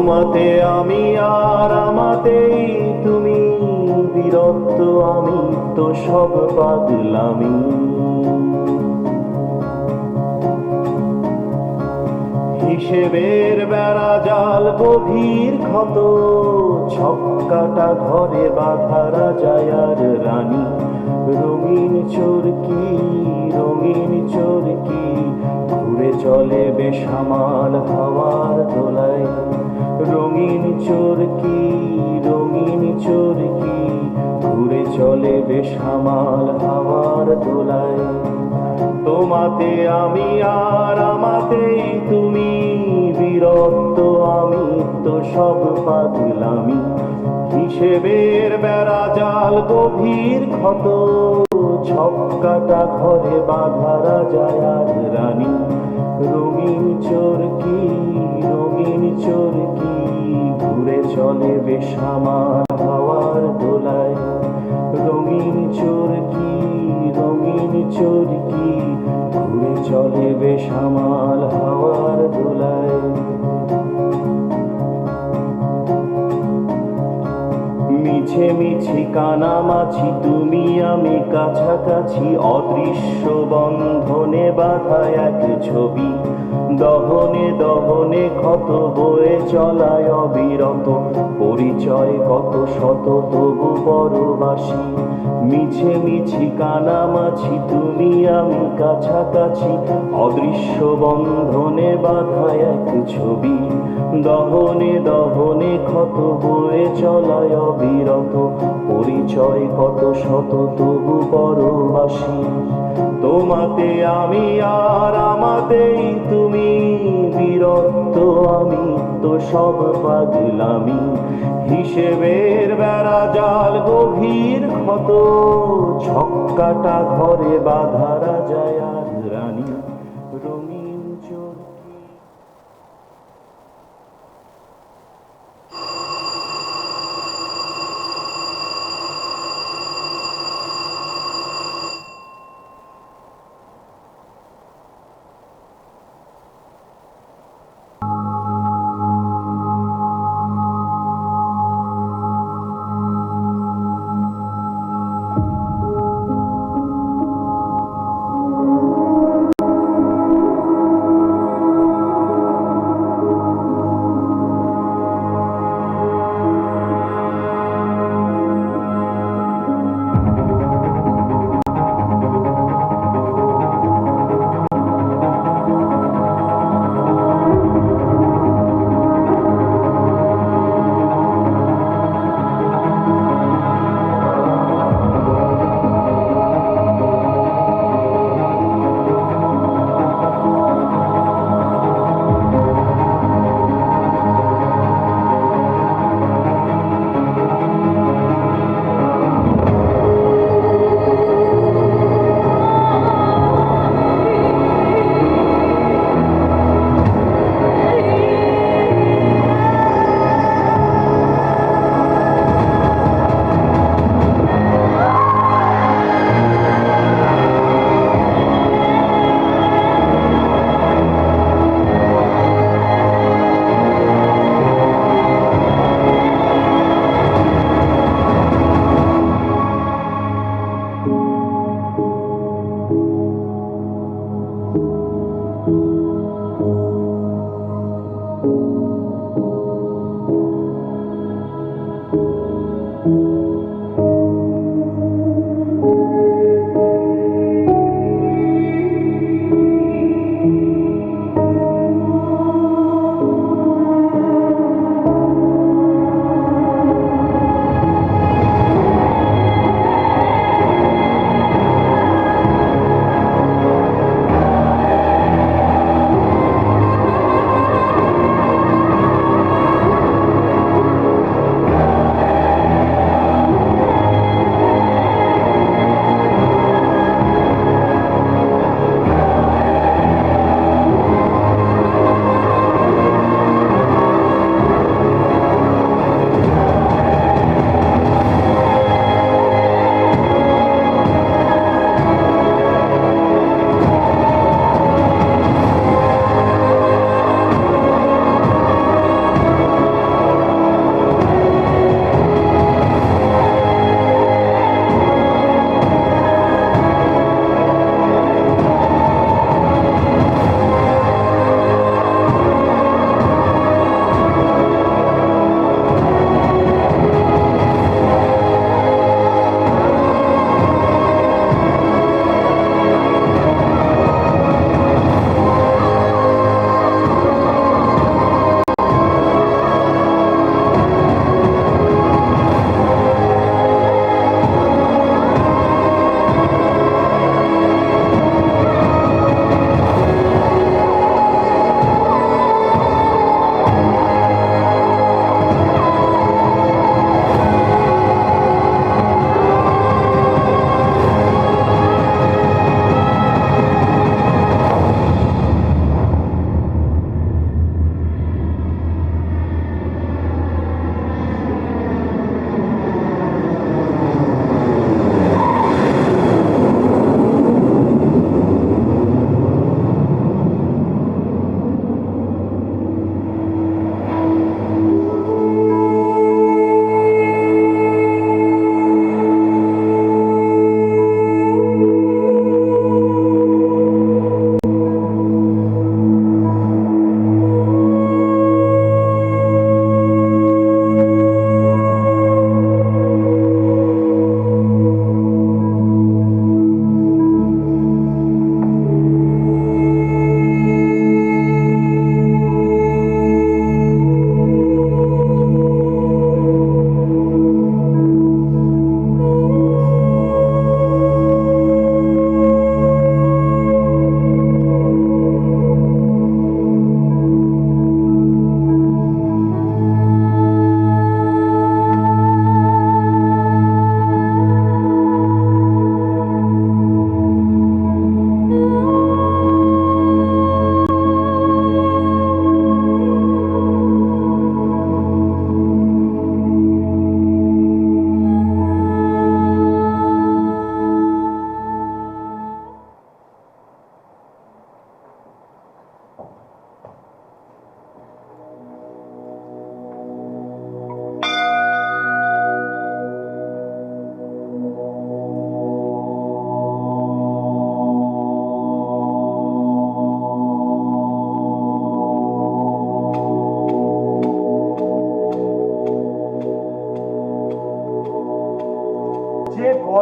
তোমাতে আমি আর আমাতেই তুমি, বিরক্ত আমি তো সব পাগলামি। হিসেবের বেড়া জাল গভীর ক্ষত, ছক্কাটা ঘরে বাঁধারা যায় আর রানী। রঙিন চোরকি রঙিন চোরকি ঘুরে চলে বেসামাল হাওয়ার দোলায়। রঙিন চোরকি রঙিন চোরকি ঘুরে চলে বেসামাল হাওয়ার দোলায়। তোমাতে আমি আর আমাতেই তুমি, বিরক্ত আমি তো সব পাগলামি। হিসেবের বেড়া জাল গভীর ক্ষত, ছক্কাটা ঘরে বাঁধারা যায় আর রানী। রঙিন চোরকি রঙিন চোরকি ঘুরে চলে বেসামাল হাওয়ার দোলায়। রঙিন চোরকি রঙিন চোরকি ঘুরে চলে বেসামাল হাওয়ার দোলায়। মিছে মিছি কানামাছি তুমি আমি কাছাকাছি, অদৃশ্য বন্ধনে বাঁধা এক ছবি। দহনে দহনে ক্ষত বয়ে চলায় অবিরত, পরিচয় কত শত তবু পরবাসী। মিছে মিছি কানামাছি তুমি আমি কাছাকাছি, অদৃশ্য বন্ধনে বাঁধা এক ছবি। দহনে দহনে ক্ষত বয়ে চলায় অবিরত, পরিচয় কত শত তবু পরবাসী। তোমাতে আমি আর আমাতেই তুমি, বিরক্ত আমি তো সব পাগলামি। হিসেবের বেড়া জাল গভীর ক্ষত, ছক্কাটা ঘরে বাঁধারা যায় আর রানী। রঙিন চোরকি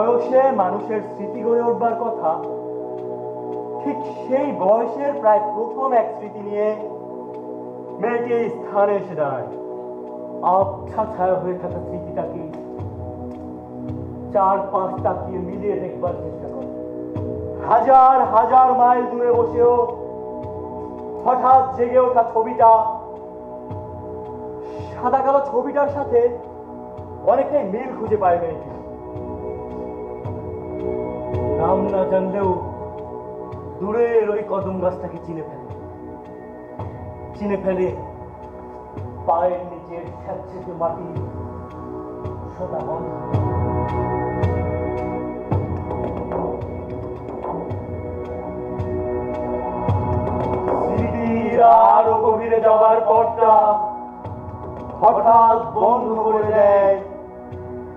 বয়সে মানুষের স্মৃতি গড়ে উঠবার কথা, ঠিক সেই বয়সের প্রায় প্রথম এক স্মৃতি নিয়ে মেয়েটি এই স্থানে এসে দাঁড়ায়। আবছা ছায়া হয়ে থাকা স্মৃতিটাকে চারপাশ তাকিয়ে মিলিয়ে দেখবার চেষ্টা করে। হাজার হাজার মাইল দূরে বসেও হঠাৎ জেগে ওঠা ছবিটা, সাদা কালো ছবিটার সাথে অনেকটাই মিল খুঁজে পায় মেয়েটি। নাম না জানলেও দূরের ওই কদম গাছটাকে চিনে ফেলে পায়ের নিচের স্যাঁতসেঁতে মাটি, সোনা বন্ধ। স্মৃতির আরো গভীরে যাওয়ার পথটা হঠাৎ বন্ধ করে দেয়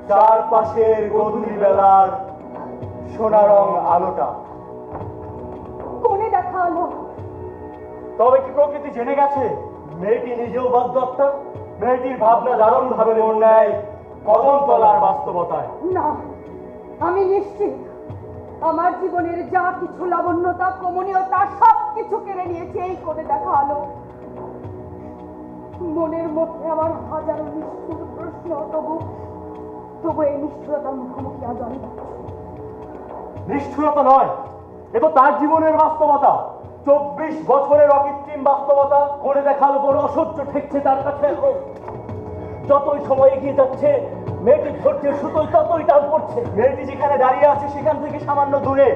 চারপাশের গধূলি বেলার সোনা রং আলোটা। কোণে দেখা আলো। তবে কি প্রকৃতি জেনে গেছে মেয়েটি নিজেও বাগদত্তা? মেয়েটির ভাবনা দারুণ ভাবে মন নেয় কদম তলার বাস্তবতায়। না, আমি নিশ্চিত আমার জীবনের যা কিছু লাবণ্যতা, কমনীয়তা সব কিছু কেড়ে নিয়েছে এই কোণে দেখা আলো। মনের মধ্যে আমার হাজারো নিষ্ঠুর প্রশ্ন, তবু এই নিষ্ঠুরতার মুখোমুখি আজ আমি। নিষ্ঠুরতা নয়, এ তো তার জীবনের বাস্তবতা। 24 বছরের অকৃত্রিম বাস্তবতা করে দেখার উপর অসহ্য ঠেকছে তার কাছে। যতই সময় এগিয়ে যাচ্ছে মেয়েটি ধৈর্যের সুতোয় ততই টান পড়ছে। মেয়েটি যেখানে দাঁড়িয়ে আছে সেখান থেকে সামান্য দূরে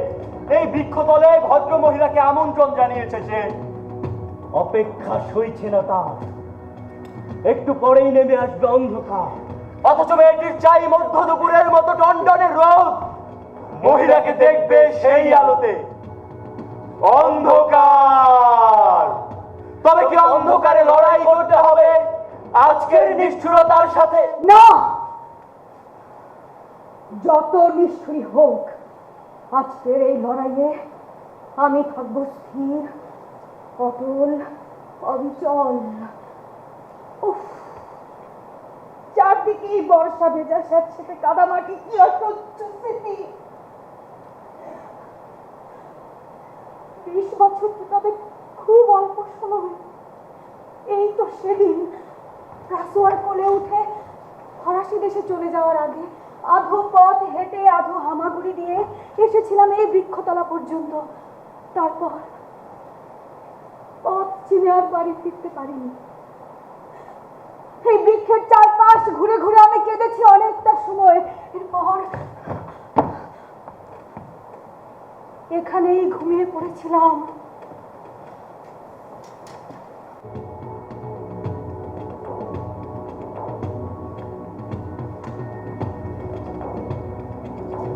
এই বৃক্ষতলে ভদ্র মহিলাকে আমন্ত্রণ জানিয়েছে সে। অপেক্ষা সইছে না তার, একটু পরেই নেমে আসবে অন্ধকার। অথচ মেয়েটির চাই মধ্য দুপুরের মতো টনটনের রোদ। মহিলাকে দেখবে সেই আলোতে। অন্ধকার। তবে কি অন্ধকারে লড়াই করতে হবে আজকের নিষ্ঠুরতার সাথে? না, যত নিষ্ঠুরই হোক আজকের এই লড়াইয়ে আমি থাকবো স্থির, অটল, অবিচল। উফ, চারদিকেই বর্ষা ভেজা স্যাঁতসেঁতে কাদামাটি, কি অসহ্য স্মৃতি। 20 বছর তো তবে খুব অল্প সময়। এই তো সেদিন রাসুয়ার কোলে উঠে ফরাসি দেশে চলে যাওয়ার আগে আধো পথ হেঁটে আধো হামাগুড়ি দিয়ে এসেছিলাম এই বৃক্ষতলা পর্যন্ত। তারপর পথ চিনে আর বাড়ি ফিরতে পারিনি। এই বৃক্ষের চারপাশ ঘুরে ঘুরে আমি কেঁদেছি অনেকটা সময়। এরপর এখানেই ঘুমিয়ে পড়েছিলাম।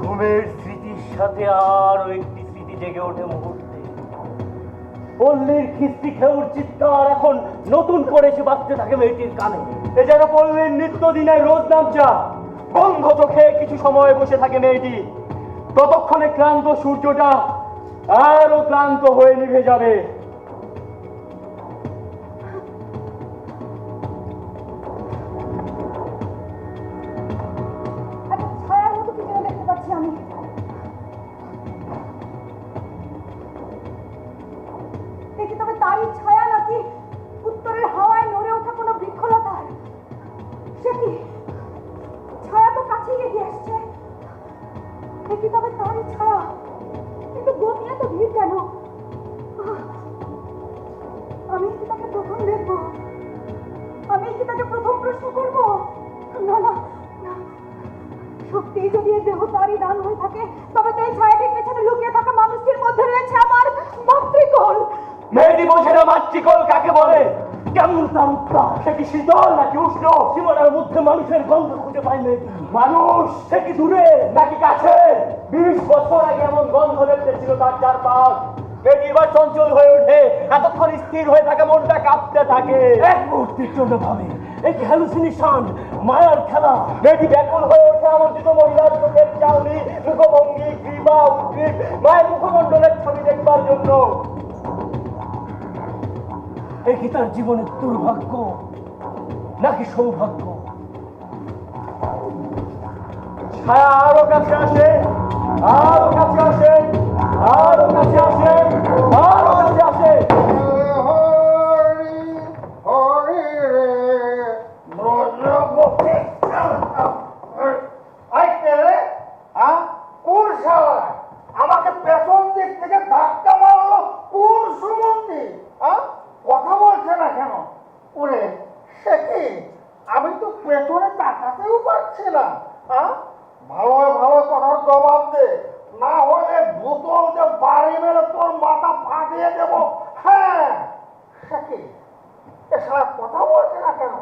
ঘুমের স্মৃতির সাথে আরো একটি স্মৃতি জেগে ওঠে মুহূর্তে। পল্লীর খিস্তি খেউর চিৎকার এখন নতুন করে এসে বাজতে থাকে মেয়েটির কানে। এ যেন পল্লীর নিত্যদিনের রোজ নামচা। বন্ধ চোখে কিছু সময় বসে থাকে মেয়েটি। ততক্ষণে ক্লান্ত সূর্যটা আরো ক্লান্ত হয়ে নিভে যাবে। একটা ছায়ার মতো কি যেন দেখতে পাচ্ছি আমি। দেখি তবে তারই ছায়া নাকি উত্তরের হাওয়ায় নড়ে ওঠা কোনো বৃক্ষলতার? সে কি ছায়া তো কাছেই এগিয়ে আসছে। দেখি তবে তারই ছায়া, কিন্তু গতি এত ভিড় কেন? আমি কি তাকে প্রথম দেখবো? আমি কি তাকে প্রথম প্রশ্ন করবো? না না না, সত্যি যদি এই দেহ তারই দান হয়ে থাকে তবে তো এই ছায়াটির পেছনে লুকিয়ে থাকা মানুষটির মধ্যে রয়েছে আমার মাতৃকোল। মেয়েটি বোঝে না মাতৃকোল কাকে বলে। কেমন তার উত্তাপ, সে কি শীতল নাকি উষ্ণ? সীমানার মধ্যে মানুষের গন্ধ খুঁজে পায় মেয়েটি। মানুষ সে কি দূরে নাকি কাছে? 20 বছর আগে এমন গন্ধ দেখতে ছিল তার চারপাশ। মেয়েটি এবার চঞ্চল হয়ে ওঠে। এতক্ষণ স্থির হয়ে থাকে মনটা কাঁপতে থাকে। এক মুহূর্তের জন্য ভাবে এই হ্যালুসিনেশন, মায়ার খেলা। মেয়েটি ব্যাকুল হয়ে ওঠে আমন্ত্রিত মহিলার চোখের চাউনি, মুখভঙ্গি, গ্রীবা, উদ্গ্রীব, মায়ের মুখমণ্ডলের ছবি দেখবার জন্য। এই কি তার জীবনের দুর্ভাগ্য নাকি সৌভাগ্য? ছায়া আরো কাছে আসে, আরো কাছে আসে, আরো কাছে আসে, আরো কাছে আসে। হরি হরি রে ব্রজগোপী কোন শালা আমাকে পেছন দিক থেকে ধাক্কা মারলো? কোন সুমন্দি কথা বলছে না কেন? ওরে সে কি, আমি তো পেছনে তাকাতেও পারছি না। ভালো ভালো কথার জবাব দে, না হলে বোতল দিয়ে বাড়ি মেরে তোর মাথা ফাটিয়ে দেবো। হ্যাঁ সে কি, এ শালা কথা বলছে না কেন?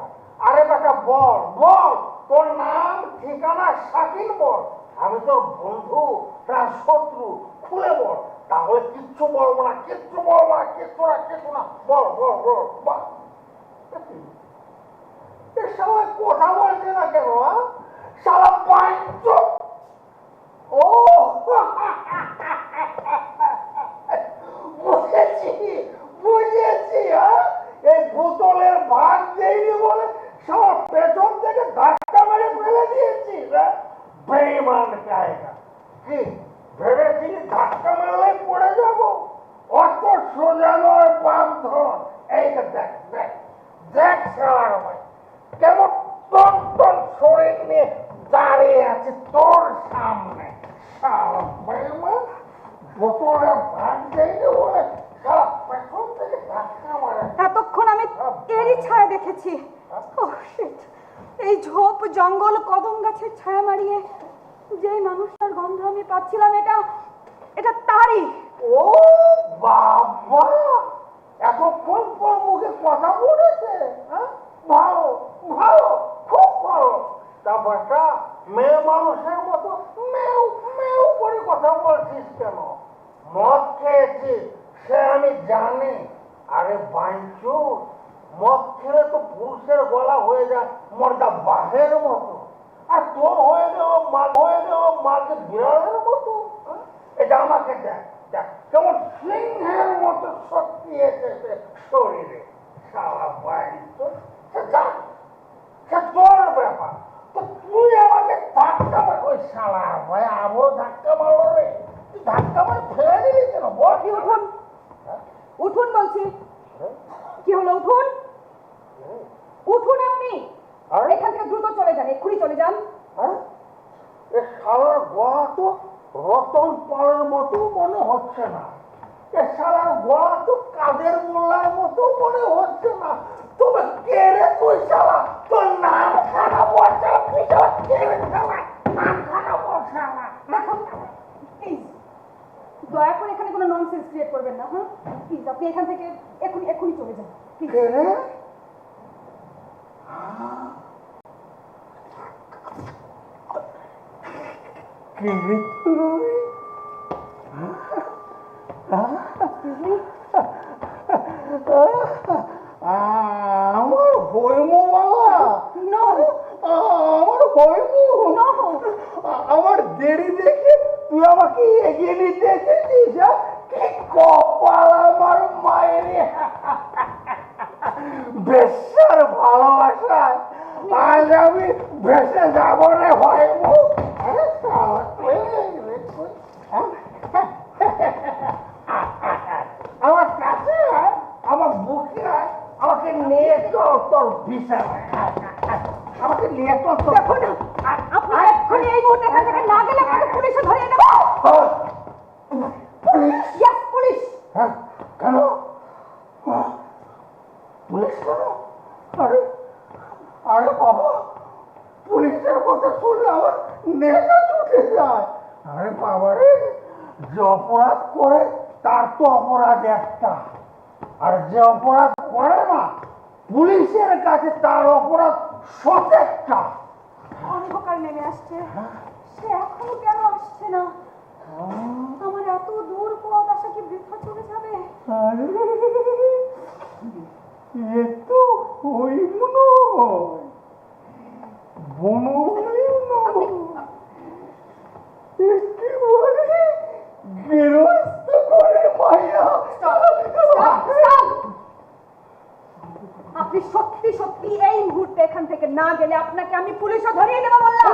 আরে বেটা বল বল, তোর নাম ঠিকানা শাকিল বল। আমি তোর বন্ধু না শত্রু, খুলে বল, তাহলে কিচ্ছু বলবো না, কিচ্ছু বলবো না, কিচ্ছু না, কিচ্ছু না, বল বল বল বল। এ শালা কথা বলছে না কেন? শালা পাঁচ ও বুঝেছি বুঝেছি। এই বোতলের ভাগ দেয়নি বলে সব পেছন থেকে ধাক্কা মেরে ফেলে দিয়েছিস। বেঈমান জায়গা, কি ভেবেছিলি ধাক্কা মেরে পড়ে যাব? অত সোজা নয় বাম ধর। এই দেখ দেখ দেখ শালার ভাই কেমন টন টন শরীর নিয়ে দাঁড়িয়ে আছে তোর সামনে। শালা বেঈমান, বোতলের ভাগ দেয়নি বলে শালা পেছন থেকে ধাক্কা মারে। এতক্ষণ আমি এরই ছায়া দেখেছি। ওহ শিট, এই ঝোপ জঙ্গল কদম গাছের ছায়া মারিয়ে যেই মানুষটার গন্ধ আমি পাচ্ছিলাম, এটা এটা তারই। ও বাবা, এতক্ষণ পর মুখে কথা বলেছে। ভালো ভালো, খুব ভালো। তা বাটা মেয়ে মানুষের মতো মেউ মেউ করে কথা বলছিস কেন? মদ খেয়েছিস সে আমি জানি। আরে বাইঞ্চু, মদ খেলে তো পুরুষের গলা হয়ে যায় মর্দা বাঘের মতো, আর তোর হয়ে গেল মাকে বিড়ালের মতো। এটা আমাকে দেখ দেখ কেমন সিংহের মতো শক্তি এসেছে শরীরে। সারা বাইঞ্চু, সে তোর ব্যাপার। তো তুই আমাকে ধাক্কা মার, ওই শালা ভাই আরো ধাক্কা মারো রে। তুই ধাক্কা মার ফেলে দিলি কেন বল? কি উঠুন, উঠুন বলছি। কি হলো? উঠুন উঠুন, আপনি এখান থেকে দ্রুত চলে যান, এক্ষুনি চলে যান। এ শালার গলা তো রতন পালের মতো মনে হচ্ছে না। এ শালার গলা তো কাদের মোল্লার মতো মনে হচ্ছে না। তবে কে রে তুই শালা? তোর নাম খানা বলছে, তুই শালা কে রে শালা? নাম খানা বল শালা। দেখুন প্লিজ, দয়া করে এখানে কোনো ননসেন্স ক্রিয়েট করবেন না। হ্যাঁ প্লিজ, আপনি এখান থেকে এক্ষুনি এক্ষুনি চলে যান প্লিজ। কে রে? কে রে তুই? আমার হইমু বাবা, নো আমার হইমু। নো, আমার দেরি দেখে তুই আমাকে এগিয়ে নিতে এসেছিস। কি কপাল আমার মায়ের, বেশ্যার ভালোবাসায় আজ আমি ভেসে যাবো রে হইমু। আমার কাছে আয়, আমার বুকে আয়, আমাকে নিয়ে চল তোর বিছানায়। আমাকে নিয়ে চল তোর। দেখুন আপনি এক্ষুনি এই মুহূর্তে এখান থেকে না গেলে আপনাকে পুলিশে ধরিয়ে নেব। পুলিশ? Yes, police. হ্যাঁ কেন? পুলিশ কেন? আরে আরে বাবা, পুলিশের কথা শুনলে আমার নেশা ছুটে যায়। আরে বাবা রে, যে অপরাধ করে তার তো অপরাধ একটা, আর যে অপরাধ করে না পুলিশের কাছে তার অপরাধ সতেরটা। অন্ধকার নেমে আসছে, সে এখনো কেন আসছে না? আমার এত দূর পথ আসা কি বৃথা চলে যাবে? আরে এ তো হইমু নয়, বনমালী নয়, একেবারে গৃহস্থ করে মায়া। Stop! আপনি সত্যি সত্যি এই মুহূর্তে এখান থেকে না গেলে আপনাকে আমি পুলিশে ধরিয়ে দেবো বললাম।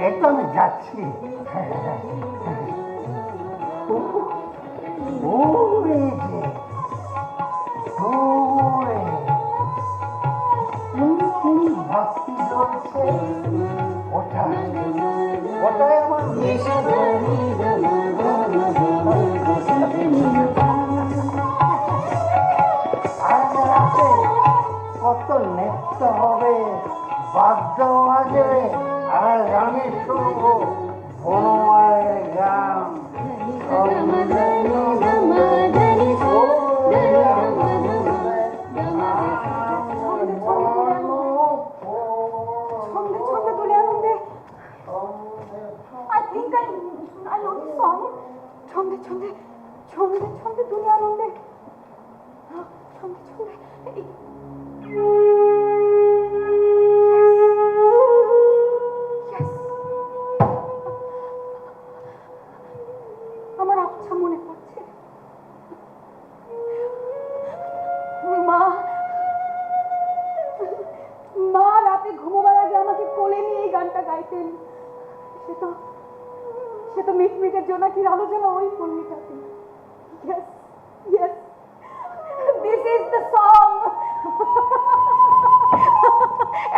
একটু আমি যাচ্ছি। ওই যে দূরে বাতি জ্বলছে, ওটাই আমার কত নৃত্য হবে, বাদ্য বাজবে, আর গানে শুনবো বনমায়ের গান। ছন্দে ছন্দে তুলে আনন্দে I think I know the song. ছন্দে ছন্দে ছন্দে ছন্দে তুলে আনন্দে ছন্দে ছন্দে Yes. আমার আচ্ছা মনে পড়ছে মা মা রাতে ঘুমোবার আগে আমাকে কোলে নিয়ে এই গানটা গাইতেন। সে তো মিটমিটের জোনাকির আলো যেন ওই পল্লীটাতে। Yes, yes, this is the song.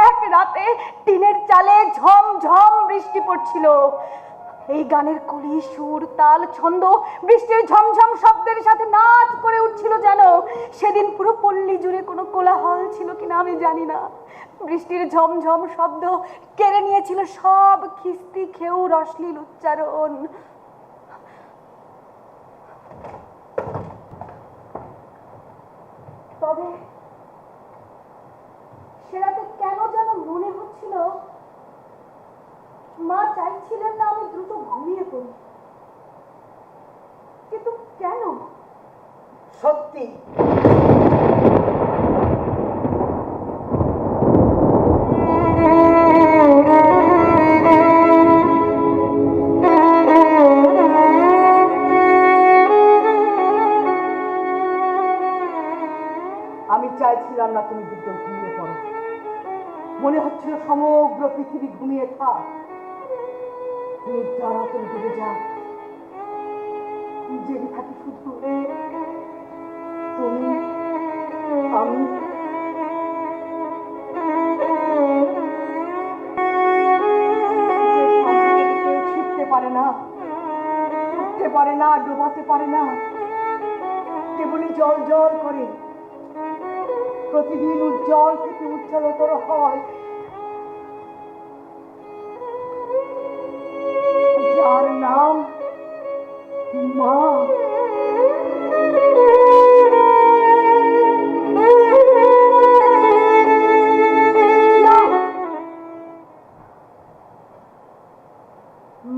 এক রাতে টিনের চালে ঝমঝম বৃষ্টি পড়ছিল। এই গানের কলি, সুর, তাল, ছন্দ বৃষ্টির ঝমঝম শব্দের সাথে নাচ করে উঠছিল যেন। সেদিন পুরো পল্লী জুড়ে কোনো কোলাহল ছিল কিনা আমি জানি না। বৃষ্টির ঝমঝম শব্দ কেড়ে নিয়েছিল সব খিস্তি খেউ রসলীল উচ্চারণ। তবে সেরাতে কেন যেন মনে হচ্ছিল মা চাইছিলেন না আমি দ্রুত ঘুমিয়ে পড়ি, কিন্তু কেন? সত্যি আমি চাইছিলাম না তুমি দ্রুত ঘুমিয়ে পড়ো। মনে হচ্ছিল সমগ্র পৃথিবী ঘুমিয়ে থাক, নির্জনতন ডুবে যাক, জেগে থাকি শুধু তুমি, আমি। কেউ ছিটতে পারে না, উঠতে পারে না, ডোবাতে পারে না, কেবলই জল জল করে প্রতিদিন উজ্জ্বল থেকে উজ্জ্বলতর হয়, যার নাম মা।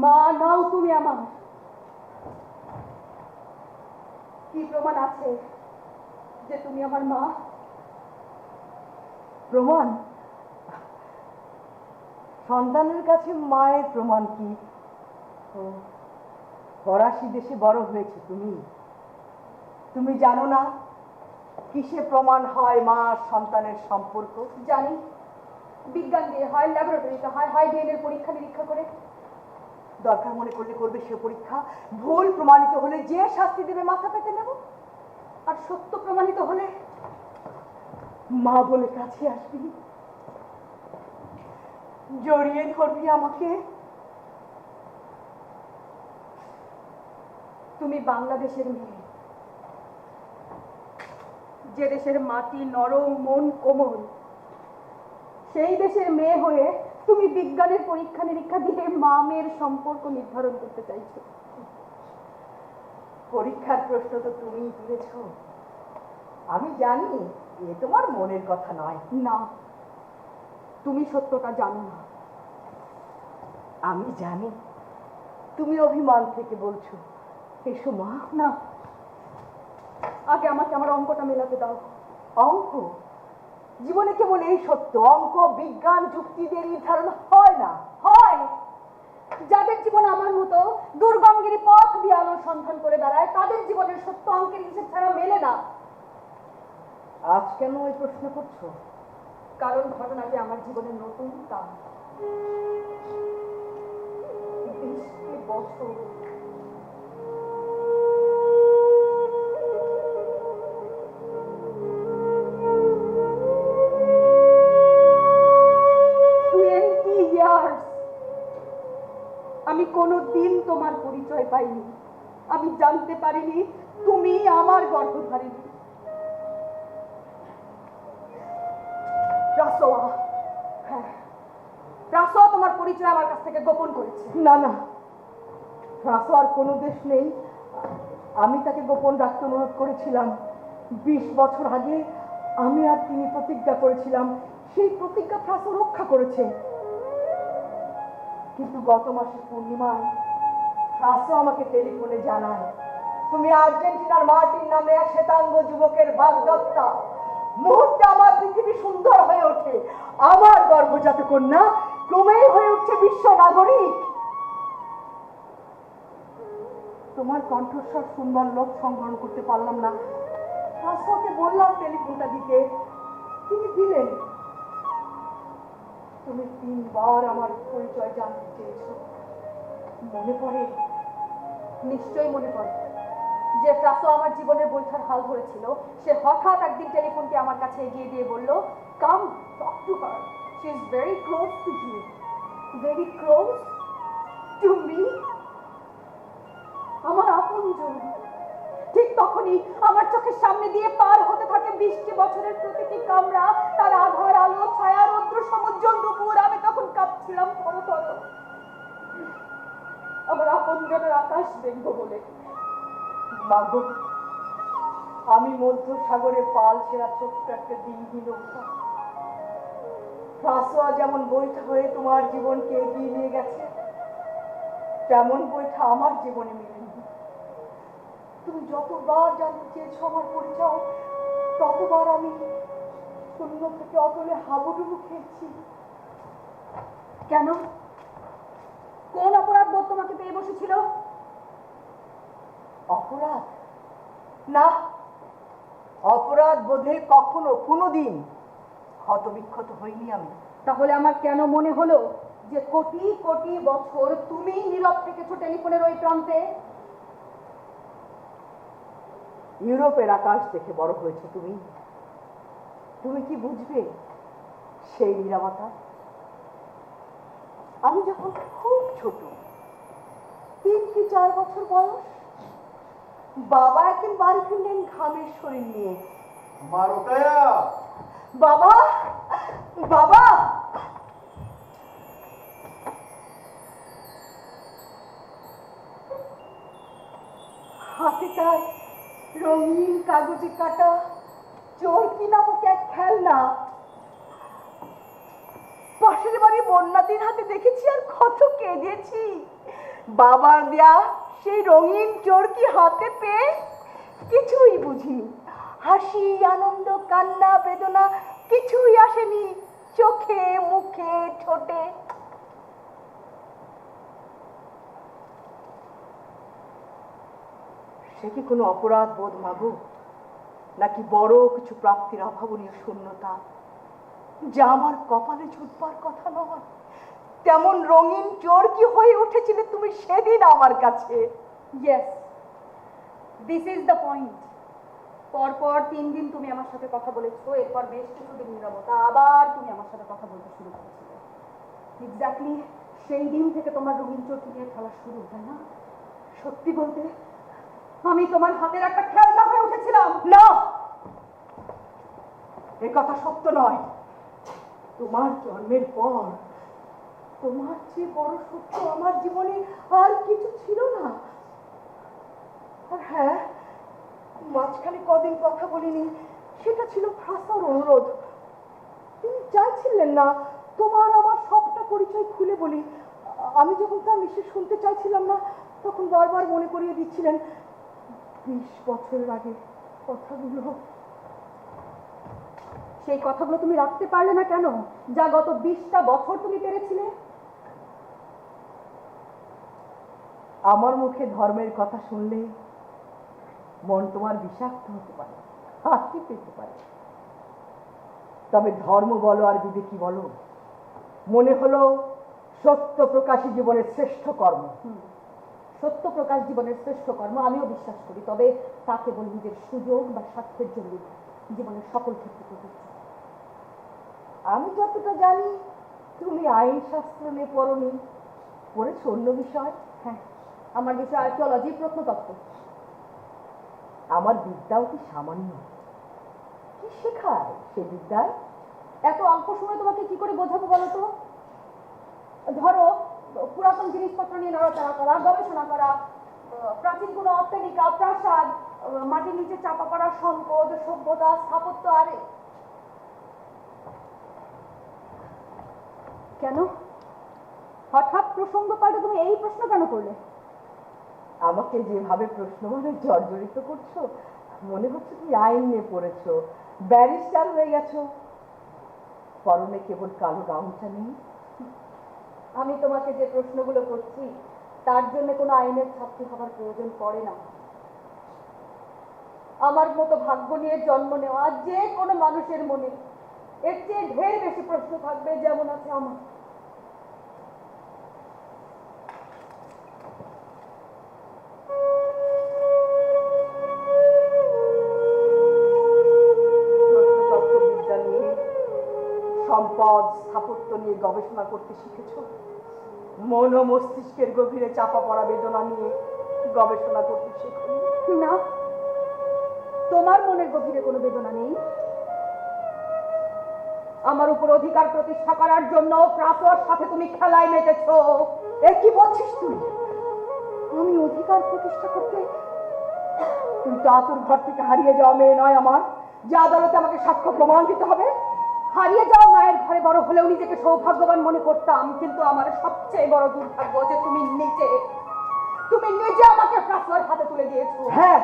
মা নাও তুমি আমার। কি প্রমাণ আছে যে তুমি আমার মা? প্রমাণ? সন্তানের কাছে মায়ের প্রমাণ কি? ফরাসি দেশে বড় হয়েছে তুমি, তুমি জানো না কিসে প্রমাণ হয় মা সন্তানের সম্পর্ক? জানি, বিজ্ঞান দিয়ে হয়, ল্যাবরেটরিতে হয়, হয় ডিএনএর পরীক্ষা নিরীক্ষা করে। দরকার মনে করলে করবে সে পরীক্ষা, ভুল প্রমাণিত হলে যে শাস্তি দেবে মাথা পেতে নেব, আর সত্য প্রমাণিত হলে মা বলে কাছে আসবি, জড়িয়ে ধরবি আমাকে। তুমি বাংলাদেশের মেয়ে, যে দেশের মাটি নরম, মন কোমল, সেই দেশের মেয়ে হয়ে তুমি বিজ্ঞানের পরীক্ষা নিরীক্ষা দিয়ে মা মেয়ের সম্পর্ক নির্ধারণ করতে চাইছো। পরীক্ষার প্রশ্ন তো তুমিই তুলেছ, আমি জানি এ তোমার মনের কথা নয়। না, তুমি সত্যটা জানো না। আমি জানি, তুমি অভিমান থেকে বলছো এসো মা। না, আগে আমাকে আমার অঙ্কটা মেলাতে দাও। অঙ্ক? জীবনে কেবল এই সত্য, অঙ্ক বিজ্ঞান যুক্তি দিয়ে নির্ধারণ হয় না। হয়, যাদের জীবন আমার মতো দুর্গমগিরি পথ দিয়ে আলোর সন্ধান করে বেড়ায়, তাদের জীবনের সত্য অঙ্কের হিসেব ছাড়া মেলে না। আজ কেন এই প্রশ্ন করছো? কারণ ঘটনাটি আমার জীবনের নতুন কাজ। 20টি বছর আমি কোনোদিন তোমার পরিচয় পাইনি। আমি জানতে পারিনি তুমি আমার গর্ভধারিণী। রাসোয়া, হ্যাঁ, রাসোয়া তোমার পরিচয় আমার কাছ থেকে গোপন করেছে। না না, রাসোয়ার কোনো দেশ নেই। আমি তাকে গোপন রাখতে অনুরোধ করেছিলাম। 20 বছর আগে আমি আর তিনি প্রতিজ্ঞা করেছিলাম, সেই প্রতিজ্ঞা রাসো রক্ষা করেছে। কিন্তু গত মাসের পূর্ণিমায় রাসো আমাকে টেলিফোনে জানায়, তুমি আর্জেন্টিনার মার্টিন নামে এক শ্বেতাঙ্গ যুবকের বাগদত্তা। মুহূর্তে আমার পৃথিবী সুন্দর হয়ে ওঠে। আমার গর্ভজাত কন্যা ক্রমেই হয়ে উঠছে বিশ্ব নাগরিক। তোমার কণ্ঠস্বর শুনবার লোক সংগ্রহ করতে পারলাম না। রাসোকে বললাম টেলিফোনটা দিতে, তিনি দিলেন। তুমি 3 বার আমার পরিচয় জানতে চেয়েছো। মনে পড়ে? নিশ্চয়ই মনে পড়ে যে রাসো আমার জীবনের বৈঠার হাল ধরেছিল। সে হঠাৎ একদিন টেলিফোনটি আমার কাছে এগিয়ে দিয়ে বলল, come talk to her, she is very close to you. Very close to me, আমার আপনজন। ঠিক তখনই আমার চোখের সামনে দিয়ে পার হতে থাকে 20টি বছরের প্রতিটি কামরা, তার আধার, আলো, ছায়া, রৌদ্র, সমুজ্জ্বল দুপুর। আমি তখন কাঁপছিলাম থরথর। আমার আপনজনের আকাশ দেখবো বলে। মাগো, আমি মধ্য সাগরে পাল ছেড়া ছোট্ট একটা ডিঙ্গি নৌকা। রাসোয়া যেমন বৈঠা হয়ে তোমার জীবনকে এগিয়ে নিয়ে গেছে, তেমন বৈঠা আমার জীবনে মেলেনি। তুমি যতবার জানতে চেয়েছো আমার পরিচয়, ততবার আমি শূন্য থেকে অতলে হাবুডুবু খেয়েছি। কেন? কোন অপরাধ বোধ তোমাকে পেয়ে বসেছিল? অপরাধ না, অপরাধ বোধে কখনো কোনোদিন ক্ষতবিক্ষত হইনি আমি। তাহলে আমার কেন মনে হলো যে কোটি কোটি বছর তুমি নীরব থেকেছো টেলিফোনের ওই প্রান্তে? ইউরোপের আকাশ দেখে বড় হয়েছে তুমি। তুমি কি বুঝবে সেই নীরবতা? আমি যখন খুব ছোট, 3 কি 4 বছর বয়স, বাবা একদিন বাড়ি ফিরলেন ঘামের শরীর নিয়ে। বাবা, বাবা, হাতে তার রঙিন কাগজে কাটা চরকি নামক এক খেলনা। পাশের বাড়ি বন্যাতির হাতে দেখেছি আর কত কেঁদেছি। বাবার দেয়া সেই রঙিন চরকি হাতে পেয়ে কিছুই বুঝিনি। হাসি, আনন্দ, কান্না, বেদনা কিছুই আসেনি চোখে, মুখে, ঠোঁটে। সে কি কোনো অপরাধ বোধ মাগো, নাকি বড় কিছু প্রাপ্তির অভাবনীয় শূন্যতা, যা আমার কপালে ছুটবার কথা নয়? তেমন রঙিন চরকি হয়ে উঠেছিলে তুমি সেদিন আমার কাছে। Yes, this is the point. পরপর 3 দিন তুমি আমার সাথে কথা বলেছো, এরপর বেশ কিছুদিন নীরবতা, আবার তুমি আমার সাথে কথা বলতে শুরু করেছিলে। এক্স্যাক্টলি সেই দিন থেকে তোমার রঙিন চরকি নিয়ে খেলা শুরু, তাই না? সত্যি বলতে আমি তোমার হাতের একটা খেলনা হয়ে উঠেছিলাম। না, এ কথা সত্য নয়। তোমার জন্মের পর তোমার চেয়ে বড় সত্য আমার জীবনে আর কিছু ছিল না। আর হ্যাঁ, মাঝখানে কদিন কথা বলিনি, সেটা ছিল রাসোর অনুরোধ। তিনি চাইছিলেন না তোমার আমার সবটা পরিচয় খুলে বলি। আমি যখন তা নিশ্চয় শুনতে চাইছিলাম না, তখন বারবার মনে করিয়ে দিচ্ছিলেন 20 বছরের আগে কথাগুলো। সেই কথাগুলো তুমি রাখতে পারলে না কেন, যা গত 20টা বছর তুমি পেরেছিলে? আমার মুখে ধর্মের কথা শুনলে মন তোমার বিষাক্ত হতে পারে, হাসি পেতে পারে। তবে ধর্ম বলো আর বিবেকী বলো, মনে হলো সত্য প্রকাশী জীবনের শ্রেষ্ঠ কর্ম। সত্য প্রকাশ জীবনের শ্রেষ্ঠ কর্ম, আমিও বিশ্বাস করি। তবে তা কেবল নিজের সুযোগ বা স্বার্থের জন্য জীবনের সকল ক্ষেত্রে প্রযোজ্য। আমি যতটা জানি তুমি আইন শাস্ত্র নিয়ে পড়নি, পড়েছো অন্য বিষয়। হ্যাঁ, আমার বিষয় আর্কিওলজি, প্রত্নতত্ত্ব। আমার বিদ্যাও কি সামান্য? কি শেখায় সে বিদ্যায়? এত অল্প সময় তোমাকে কি করে বোঝাবো বলো তো? ধরো, পুরাতন জিনিসপত্র নিয়ে নড়াচড়া করা, গবেষণা করা, প্রাচীন কোনো অট্টালিকা, প্রাসাদ, মাটির নিচে চাপা পড়া সম্পদ, সভ্যতা, স্থাপত্য। আর কেন হঠাৎ প্রসঙ্গ পাল্টে তুমি এই প্রশ্ন কেন করলে? আমাকে যেভাবে প্রশ্ন মানে জর্জরিত করছো, মনে হচ্ছে তুমি আইন নিয়ে পড়েছো, ব্যারিস্টার হয়ে গেছো। পরনে কেবল কালো গাউনটা নেই। আমি তোমাকে যে প্রশ্নগুলো করছি তার জন্য কোনো আইনের ছাত্রী হবার প্রয়োজন পড়ে না। আমার মতো ভাগ্য নিয়ে জন্ম নেওয়া যে কোনো মানুষের মনে এর চেয়ে ঢের বেশি প্রশ্ন থাকবে, যেমন আছে আমার। তত্ত্ববিদ্যা নিয়ে, সম্পদ স্থাপত্য নিয়ে গবেষণা করতে শিখেছো। মন ও মস্তিষ্কের গভীরে চাপা পড়া বেদনা নিয়ে গবেষণা করতে শেখো না, তোমার মনের গভীরে কোনো বেদনা নেই। আমার উপর অধিকার প্রতিষ্ঠা করার জন্য প্রাসর সাথে তুমি খেলায় মেতেছো। এ কি বলছিস তুই? আমি অধিকার প্রতিষ্ঠা করতে? তুই তো আতুর ঘর থেকে হারিয়ে যাওয়া মেয়ে নয় আমার, যে আদালতে আমাকে সাক্ষ্য প্রমাণ দিতে হবে। হারিয়ে যাওয়া মায়ের ঘরে বড় হলেও নিজেকে সৌভাগ্যবান মনে করতাম, কিন্তু আমার সবচেয়ে বড় দুর্ভাগ্য যে তুমি নিজে আমাকে প্রাসর হাতে তুলে দিয়েছো। হ্যাঁ,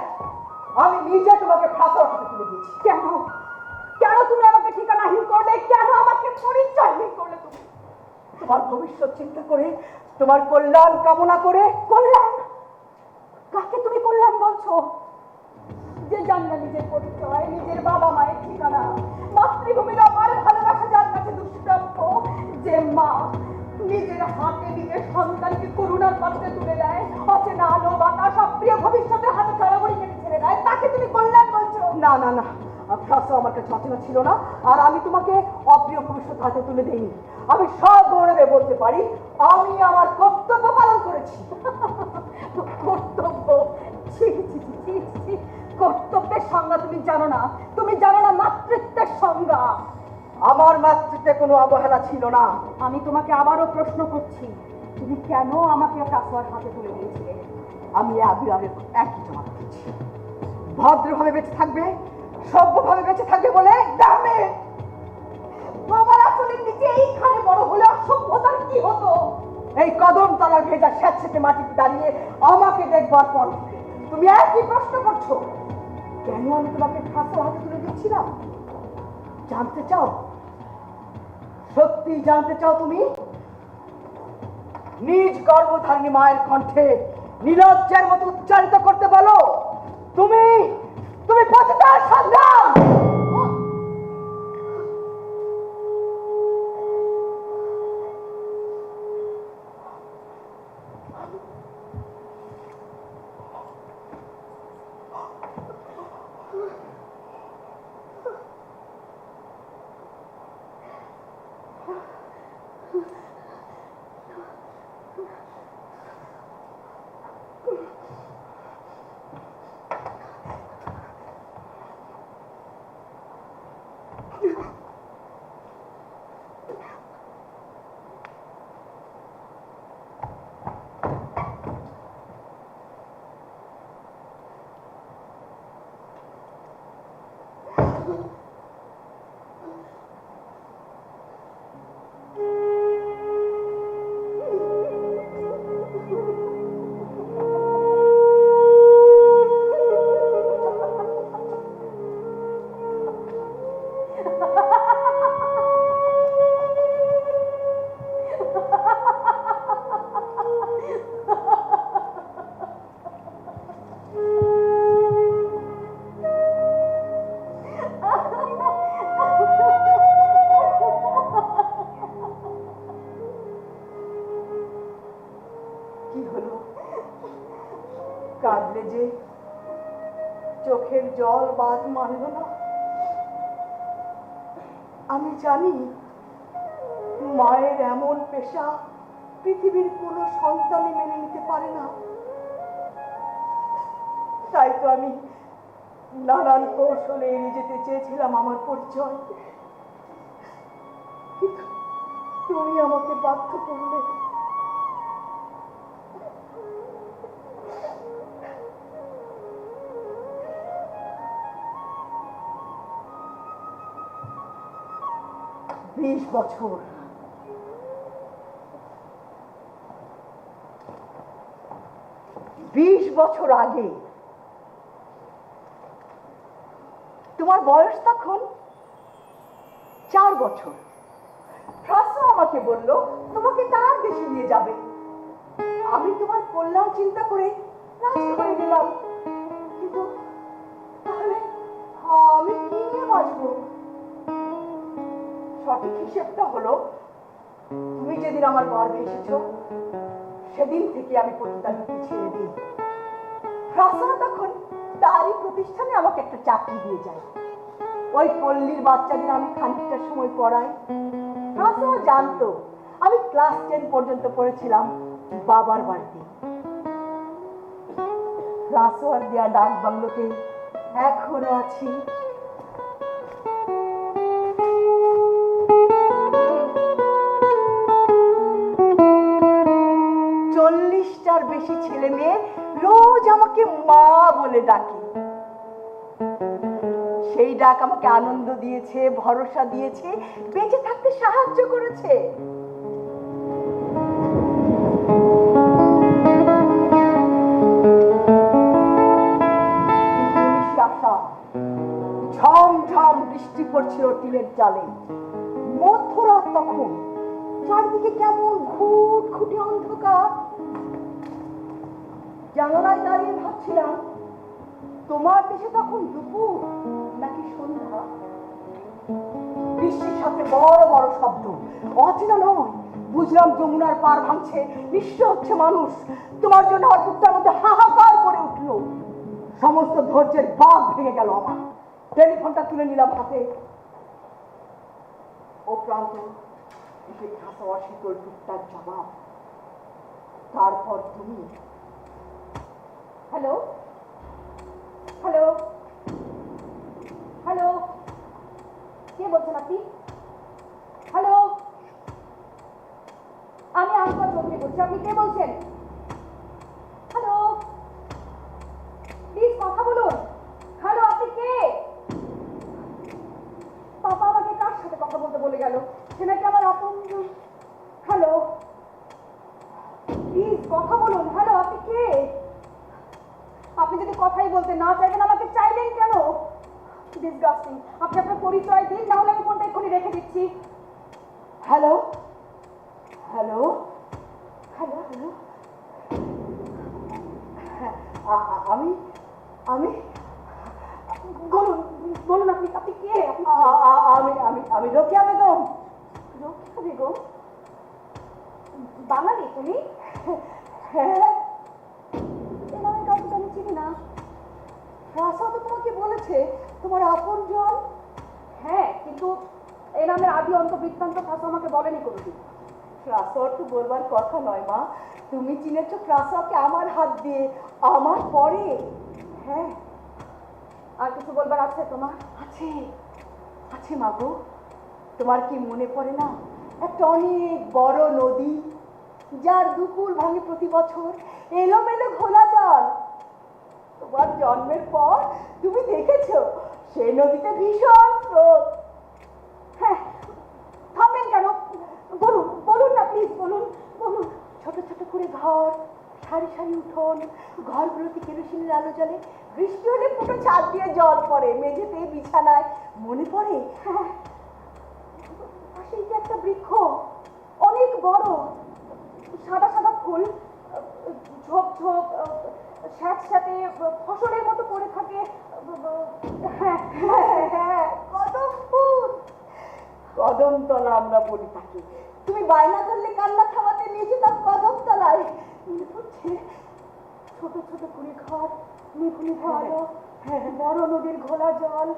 আমি নিজে তোমাকে প্রাসর হাতে তুলে দিয়েছি। কেন কেন তুমি আমাকে ঠিকানাহীন করলে? কেন আমাকে পরিচয়হীন করলে? তুমি তোমার ভবিষ্যৎ চিন্তা করে, তোমার কল্যাণ কামনা করে। কল্যাণ? কাকে তুমি কল্যাণ বলছো? যে জানে নিজের পরিচয়, নিজের বাবা মায়ের ঠিকানা, মাতৃভূমির অপার ভালোবাসা যার কাছে দুষ্প্রাপ্য, যে মা নিজের হাতে নিজের সন্তানকে করুণার পাত্রে তুলে দেয়, অচেনা আলো বাতাস অপ্রিয় ভবিষ্যতের হাতে চড়াগড়ি কেটে ছেড়ে দেয়, তাকে তুমি কল্যাণ বলছো? না না না, প্রাসর আমার কাছে অচেনা ছিল না, আর আমি তোমাকে অপ্রিয় ভবিষ্যৎ হাতে তুলে দেইনি। আমি সব গৌরবে বলতে পারি আমি আমার কর্তব্য পালন করেছি। কর্তব্য? ছি ছি ছি ছি ছি, কর্তব্যের সংজ্ঞা তুমি জানো না। তুমি জানো না মাতৃত্বের সংজ্ঞা। আমার মাতৃত্বে কোনো অবহেলা ছিল না। আমি তোমাকে আবারও প্রশ্ন করছি, তুমি কেন আমাকে প্রাসর হাতে তুলে দিয়েছিলে? আমি একই জবাব দিচ্ছি। ভদ্রভাবে বেঁচে থাকবে, সভ্যভাবে বেঁচে থাকবে বলে গ্রামে বাবার আঁচলের নিচে এইখানে বড় হলে অসভ্যতার কি হতো? এই কদম তলার ভেজা স্যাঁতসেঁতে মাটিতে দাঁড়িয়ে আমাকে দেখবার পর তুমি একই প্রশ্ন করছো, কেন আমি তোমাকে প্রাসর হাতে তুলে দিচ্ছিলাম? জানতে চাও? সত্যি জানতে চাও তুমি? নিজ গর্ভধারিণী মায়ের কণ্ঠে নির্লজ্জের মতো উচ্চারিত করতে বলো, তুমি তুমি পতিতার সন্তান। চোখের জল বাদ মানল না। আমি জানি মায়ের এমন পেশা পৃথিবীর কোনো সন্তানই মেনে নিতে পারে না। তাই তো আমি নানান কৌশলে এড়িয়ে যেতে চেয়েছিলাম আমার পরিচয়, কিন্তু তুমি আমাকে বাধ্য করলে। বিশ বছর, 20 বছর আগে তোমার বয়স তখন 4 বছর। ফ্রাসো আমাকে বলল তোমাকে তার দেশে নিয়ে যাবে। আমি তোমার কল্যাণ চিন্তা করে রাজি হয়ে গেলাম, কিন্তু তাহলে আমি কি নিয়ে বাঁচবো? সঠিক হিসেবটা হলো, তুমি যেদিন আমার গর্ভে এসেছো সেদিন থেকে আমি পতিতালয়কে ছেড়ে দিই। ফ্রাসো তখন তারই প্রতিষ্ঠানে আমাকে একটা চাকরি দিয়ে যায়। ওই পল্লীর বাচ্চাদের আমি খানিকটা সময় পড়াই। ফ্রাসো জানতো আমি ক্লাস 10 পর্যন্ত পড়েছিলাম বাবার বাড়িতে। ফ্রাসো আর দেয়া ডাক বাংলোতে এখনো আছি। চল্লিশটার বেশি ছেলে মেয়ে রোজ আমাকে মা বলে ডাকে। সেই ডাক আমাকে আনন্দ দিয়েছে, ভরসা দিয়েছে, বেঁচে থাকতে সাহায্য করেছে। ঝমঝম বৃষ্টি পড়ছিল টিনের চালে। মধ্যরাত তখন, চারদিকে কেমন ঘুটঘুটে অন্ধকার। জানালায় দাঁড়িয়ে ভাবছিলাম তোমার দেশে তখন দুপুর নাকি সন্ধ্যা। বৃষ্টির সাথে বড় বড় শব্দ, অচেনা নয়। বুঝলাম যমুনার পার ভাঙছে, নিশ্চয় হচ্ছে মানুষ। তোমার জন্য আমার বুকটার মধ্যে হাহাকার করে উঠলো। সমস্ত ধৈর্যের বাঁধ ভেঙে গেল আমার। টেলিফোনটা তুলে নিলাম হাতে। ও প্রান্ত এসে খাসা শীতল টুকটাক জবাব। তারপর তুমি। হ্যালো হ্যালো হ্যালো, কে বলছেন আপনি? হ্যালো, আমি আশা চৌধুরী বলছি। আপনি কে বলছেন? হ্যালো, প্লিজ কথা বলুন। হ্যালো, আপনি কে? পাপা আমাকে কার সাথে কথা বলতে বলে গেল? সে নাকি আমার আপনজন। হ্যালো, প্লিজ কথা বলুন। হ্যালো, আপনি কে? আপনি যদি কথাই বলতে না চাইবেন আমাকে চাইলেন কেন? ডিসগাস্টিং। আপনি আপনার পরিচয় দিন, না হলে আমি ফোনটা এক্ষুনি রেখে দিচ্ছি। হ্যালো হ্যালো হ্যালো হ্যালো, আমি আমি বলুন বলুন, আপনি আপনি কে? আমি আমি আমি রোকেয়া বেগম। রোকেয়া বেগম? বাঙালি তুমি? হ্যাঁ। এই নামের কাউকে তো আমি চিনি না। ফ্রাসো তো তোমাকে বলেছে তোমার আপনজন। হ্যাঁ, কিন্তু এই নামের আদি অন্ত বৃত্তান্ত ফ্রাসো আমাকে বলেনি কোনোদিন। ফ্রাসোর তো বলবার কথা নয় মা। তুমি চিনেছ ফ্রাসোকে আমার হাত দিয়ে, আমার পরে। হ্যাঁ। আর কিছু বলবার আছে তোমার? আছে আছে মা গো। তোমার কি মনে পড়ে না একটা অনেক বড় নদী, যার দুকুল ভাঙে প্রতি বছর, এলোমেলো ঘোলা জল? তোমার জন্মের পর তুমি দেখেছো সেই নদীতে ভীষণ স্রোত। হ্যাঁ, থামবেন কেন? বলুন বলুন না, প্লিজ বলুন বলুন। ছোট ছোট করে ঘর, সারি সারি উঠোন, ঘরগুলোতে কেরোসিনের আলো জ্বলে। বৃষ্টি হলে পুরো ছাদ দিয়ে জল পড়ে, মেঝেতে, বিছানায়। মনে পড়ে? হ্যাঁ। পাশেই যে একটা বৃক্ষ, অনেক বড়, সাদা সাদা ফুল, ঝোপ ঝোপ স্যাঁতস্যাঁতে ফসলের মতো পড়ে থাকে। হ্যাঁ হ্যাঁ হ্যাঁ, কদম ফুল। কদমতলা আমরা বলি তাকে। তুমি বায়না করলে কান্না থামাতে নিয়ে যেতাম কদমতলায়। ছোট ছোট করে ঘর, নিভু নিভু আলো, হ্যাঁ, বড় নদীর ঘোলা জল,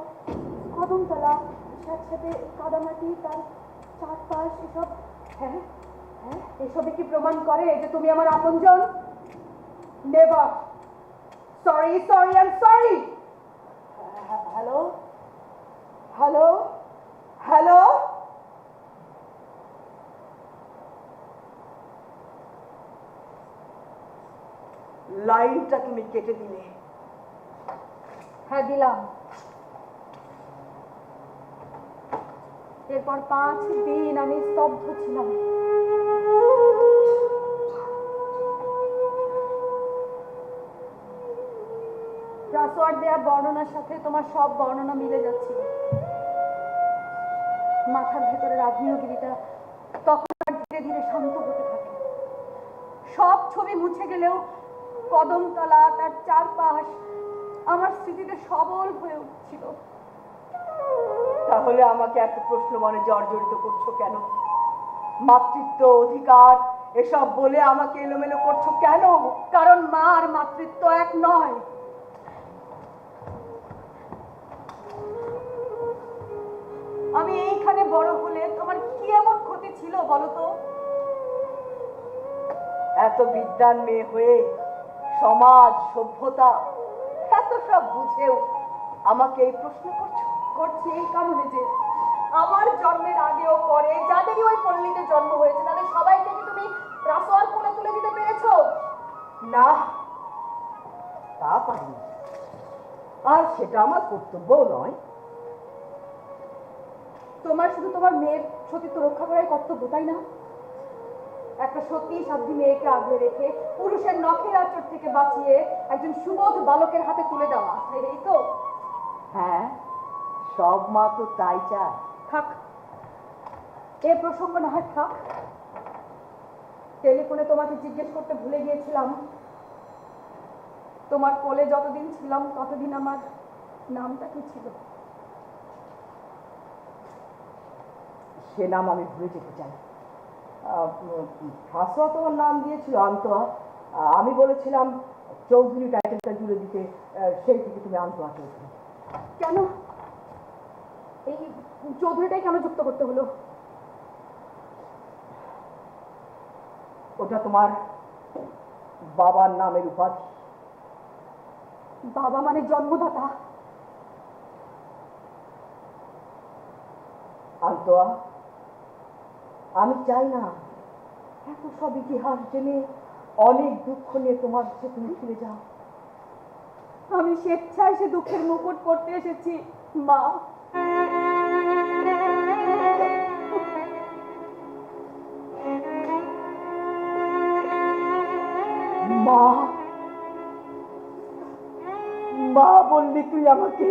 কদমতলা, সাথে কাদামাটি, তার চারপাশ, এসব। হ্যাঁ হ্যাঁ, এসবে কি প্রমাণ করে যে তুমি আমার আপনজন? Never. Sorry sorry I am sorry. Hello hello hello, লাইনটা তুমি কেটে দিলে। হ্যাঁ, দিলাম। এরপর 5 দিন আমি স্তব্ধ ছিলাম। রাসোয়ার দেয়া বর্ণনার সাথে তোমার সব বর্ণনা মিলে যাচ্ছিল। মাথার ভেতরের আগ্নেয়গিরিটা তখন আর ধীরে ধীরে শান্ত হতে থাকে। সব ছবি মুছে গেলেও কদমতলা, তার চারপাশ আমার স্মৃতিতে সবল হয়ে উঠছিল। তাহলে আমাকে এত প্রশ্ন মনে জর্জরিত করছো কেন? মাতৃত্ব, অধিকার এসব বলে আমাকে এলোমেলো করছো কেন? কারণ মা আর মাতৃত্ব এক নয়। আমি এইখানে বড় হলে তোমার কি এমন ক্ষতি ছিল বলো তো? এত বিদ্বান মেয়ে হয়ে সমাজ, সভ্যতা এত সব বুঝেও আমাকে এই প্রশ্ন করছো? করছি এই কারণে যে আমার জন্মের আগে ও পরে যাদেরই ওই পল্লীতে জন্ম হয়েছে তাদের সবাইকে কি তুমি রাসোয়ার কোলে তুলে দিতে পেরেছো? না, তা পারিনি। আর সেটা আমার কর্তব্যও নয়। তোমার শুধু তোমার মেয়ের সতীত্ব রক্ষা করার কর্তব্য, তাই না? একটা সত্যি সাধ্বী মেয়েকে আগলে রেখে পুরুষের নখের আঁচড় থেকে বাঁচিয়ে একজন সুবোধ বালকের হাতে তুলে দেওয়া, এই তো? হ্যাঁ, সব মা তো তাই চায়। থাক, এ প্রসঙ্গ না হয় থাক। টেলিফোনে তোমাকে জিজ্ঞেস করতে ভুলে গিয়েছিলাম, তোমার কোলে যতদিন ছিলাম ততদিন আমার নামটা কি ছিল? সে নাম আমি ভুলে যেতে চাই। ফাঁসোয়া তোমার নাম দিয়েছিল আন্তোয়া। আমি বলেছিলাম চৌধুরী টাইটেলটা জুড়ে দিতে, সেই থেকে তুমি আন্তোয়া চৌধুরী। কেন এই চৌধুরীটাই কেন যুক্ত করতে হলো? ওটা তোমার বাবার নামের উপাধি। বাবা মানে জন্মদাতা। আন্তোয়া, আমি চাই না এত সব ইতিহাস জেনে অনেক দুঃখ নিয়ে তোমার কাছে তুমি ফিরে যাও। আমি স্বেচ্ছায় সে দুঃখের মুকুট পড়তে এসেছি মা। মা, মা বললি তুই আমাকে?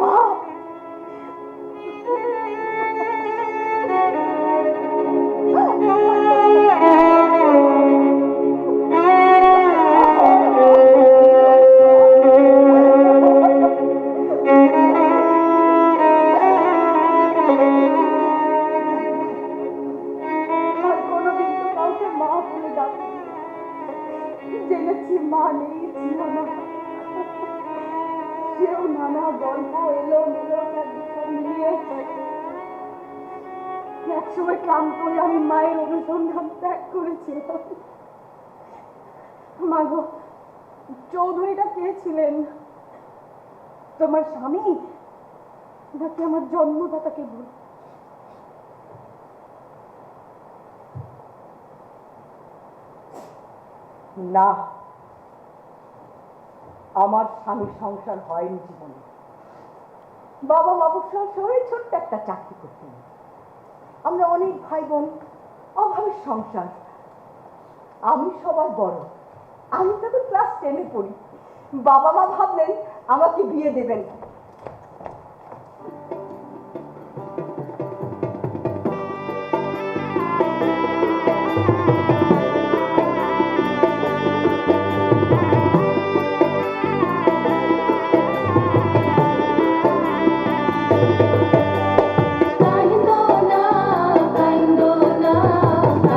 মা, জেনেছি মা নেই, ছিল না। সেও নানা গল্প এলো মেলো মিলিয়ে একসময় ক্লান্ত হয়ে আমি মায়ের অনুসন্ধান ত্যাগ করেছিলাম। মা গো, চৌধুরীটা কে ছিলেন? তোমার স্বামী নাকি আমার জন্মদাতাকে ভুল? না, আমার স্বামীর সংসার হয়নি জীবনে। বাবা অবসর শহরে ছোট্ট একটা চাকরি করতেন। আমরা অনেক ভাই বোন, অভাবের সংসার। আমি সবার বড়। আমি তখন ক্লাস 10-এ পড়ি। বাবা মা ভাবলেন আমাকে বিয়ে দেবেন।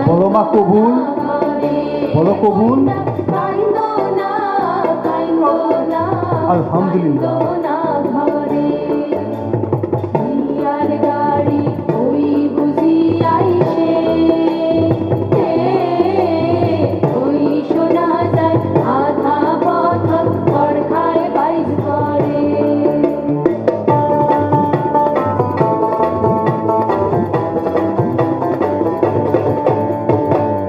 বলো মা কবুল, বলো কবুল। আলহামদুলিল্লাহ। না ঘরে বিয়ার গাড়ি ওই বুঝি আইসে ওই শোনা যায় আধা পথ খড়খায় বাইজ করে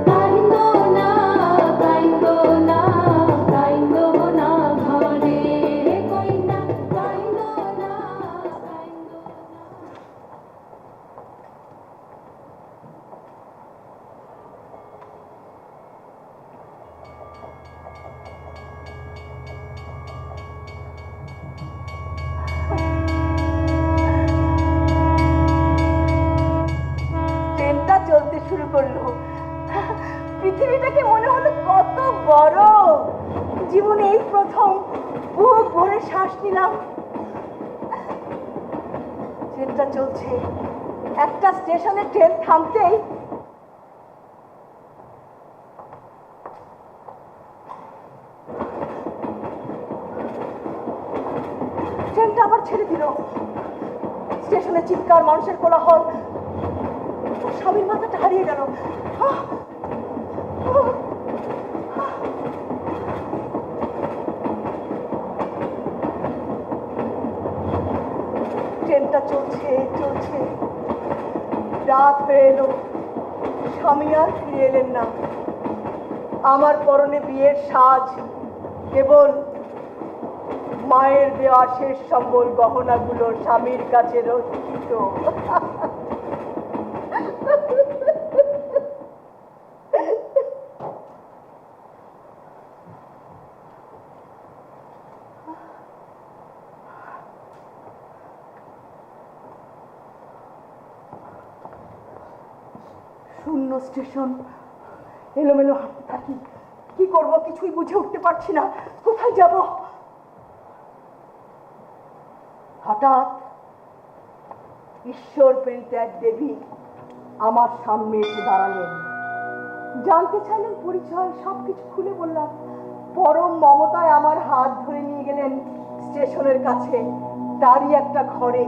কাইন্দো না কাইন্দো না কাইন্দো না ঘরে কইনা কাইন্দো না কাইন্দো না ট্রেনটা চলতে শুরু করলো। পৃথিবীটাকে মনে হলো কত বড়। জীবনে এই প্রথম বুক ভরে শ্বাস নিলাম। ট্রেনটা চলছে, একটা স্টেশনে ট্রেন থামতেই ট্রেনটা আবার ছেড়ে দিল। স্টেশনে চিৎকার, মানুষের কোলাহল। ওর স্বামীর মাথাটা হারিয়ে গেল। ট্রেনটা চলছে চলছে, রাত হয়ে এলো। স্বামী আর ফিরে এলেন না। আমার পরনে বিয়ের সাজ, কেবল মায়ের দেওয়া শেষ সম্বল গহনাগুলো স্বামীর কাছে রক্ষিত। শূন্য স্টেশন, এলোমেলো হাঁটতে থাকি। কি করব কিছুই বুঝে উঠতে পারছি না। কোথায় যাব? হঠাৎ ঈশ্বর প্রেরিত এক দেবী আমার সামনে এসে দাঁড়ালেন। জানতে চাইলেন পরিচয়, সবকিছু খুলে বললাম। পরম মমতায় আমার হাত ধরে নিয়ে গেলেন স্টেশনের কাছে, তারই একটা ঘরে।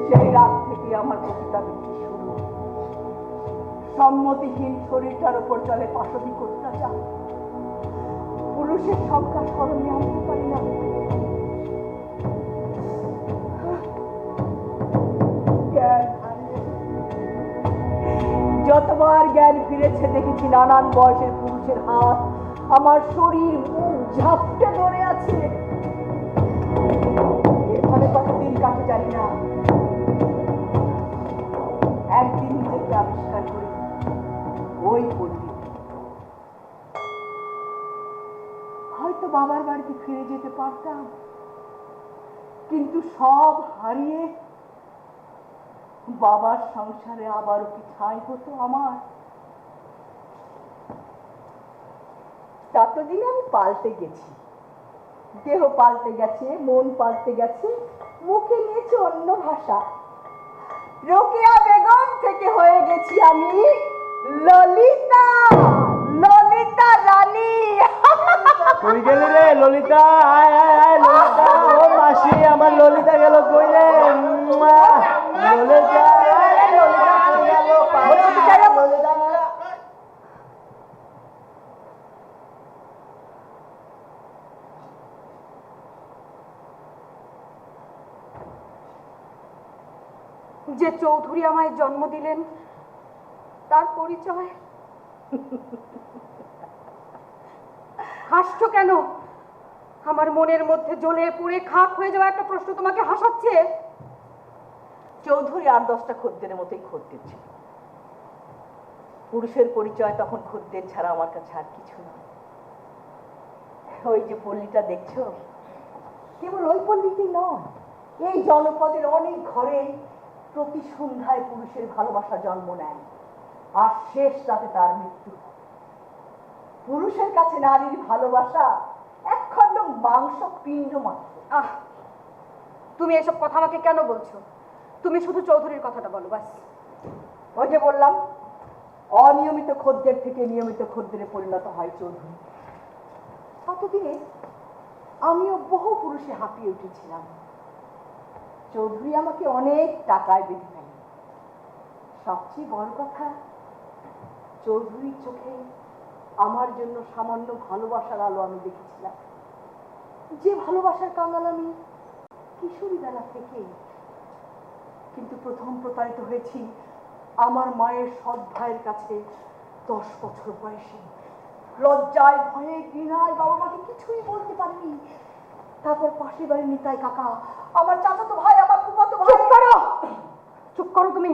সেই রাত থেকে আমার কবিতা বৃত্তি শুরু। সম্মতিহীন শরীরটার উপর চলে পাশবিক অত্যাচার। পুরুষের সংখ্যা স্মরণে আনতে পারি না। জ্ঞান হারিয়ে। যতবার জ্ঞান ফিরেছে দেখেছি নানান বয়সের পুরুষের হাত আমার শরীর মুখ ঝাপটে ধরে আছে। এভাবে কতদিন কাটে জানি না। একদিন নিজেকে আবিষ্কার করি ওই পল্লী। হয়তো বাবার বাড়িতে ফিরে যেতে পারতাম, কিন্তু সব হারিয়ে বাবার সংসারে আবারও কি ঠাঁই হতো আমার? ততদিনে আমি পাল্টে গেছি। দেহ পাল্টে গেছে, মন পাল্টে গেছে, মুখে নিয়েছে অন্য ভাষা। রোকেয়া বেগম থেকে হয়ে গেছি আমি ললিতা, ললিতা রানী। কই গেলি রে ললিতা? আয় আয় আয় ললিতা, ও মাসি আমার ললিতা গেল কই রে? ললিতা ললিতা কই গেল? ললিতা যে চৌধুরী আমায় জন্ম দিলেন তার পরিচয়। হাসছো কেন? আমার মনের মধ্যে জ্বলে পুড়ে খাক হয়ে যাওয়া একটা প্রশ্ন তোমাকে হাসাচ্ছে। চৌধুরী আর 10টা খদ্দের মতোই খদ্দের ছিল। পুরুষের পরিচয় তখন খদ্দের ছাড়া আমার কাছে আর কিছু না। ওই যে পল্লীটা দেখছো, কেবল ওই পল্লীটি নয়, এই জনপদের অনেক ঘরে প্রতি সন্ধ্যায় পুরুষের ভালোবাসা জন্ম নেয়, আর শেষ রাতে তার মৃত্যু হয়। পুরুষের কাছে নারীর ভালোবাসা একখণ্ড মাংস পিণ্ড মাত্র। আহ, তুমি এসব কথা আমাকে কেন বলছো? তুমি শুধু চৌধুরীর কথাটা বলো বাস। ওই যে বললাম, অনিয়মিত খদ্দের থেকে নিয়মিত খদ্দেরে পরিণত হয় চৌধুরী। ততদিনে আমিও বহু পুরুষে হাঁপিয়ে উঠেছিলাম। চৌধুরী আমাকে অনেক টাকায় বেঁধে ফেলেন। সবচেয়ে বড় কথা, চৌধুরীর চোখে আমার জন্য সামান্য ভালোবাসার আলো আমি দেখেছিলাম, যে ভালোবাসার কাঙাল আমি কিশোরী বেলা থেকে। কিন্তু প্রথম প্রতারিত হয়েছি আমার মায়ের সৎ ভাইয়ের কাছে 10 বছর বয়সে। লজ্জায় ভয়ে ঘৃণায় বাবা মাকে কিছুই বলতে পারিনি। তারপর পাশের বাড়ির নিতাই কাকা, আমার চাচাতো ভাই, আমার ফুফাতো ভাই। চুপ করো, চুপ করো তুমি।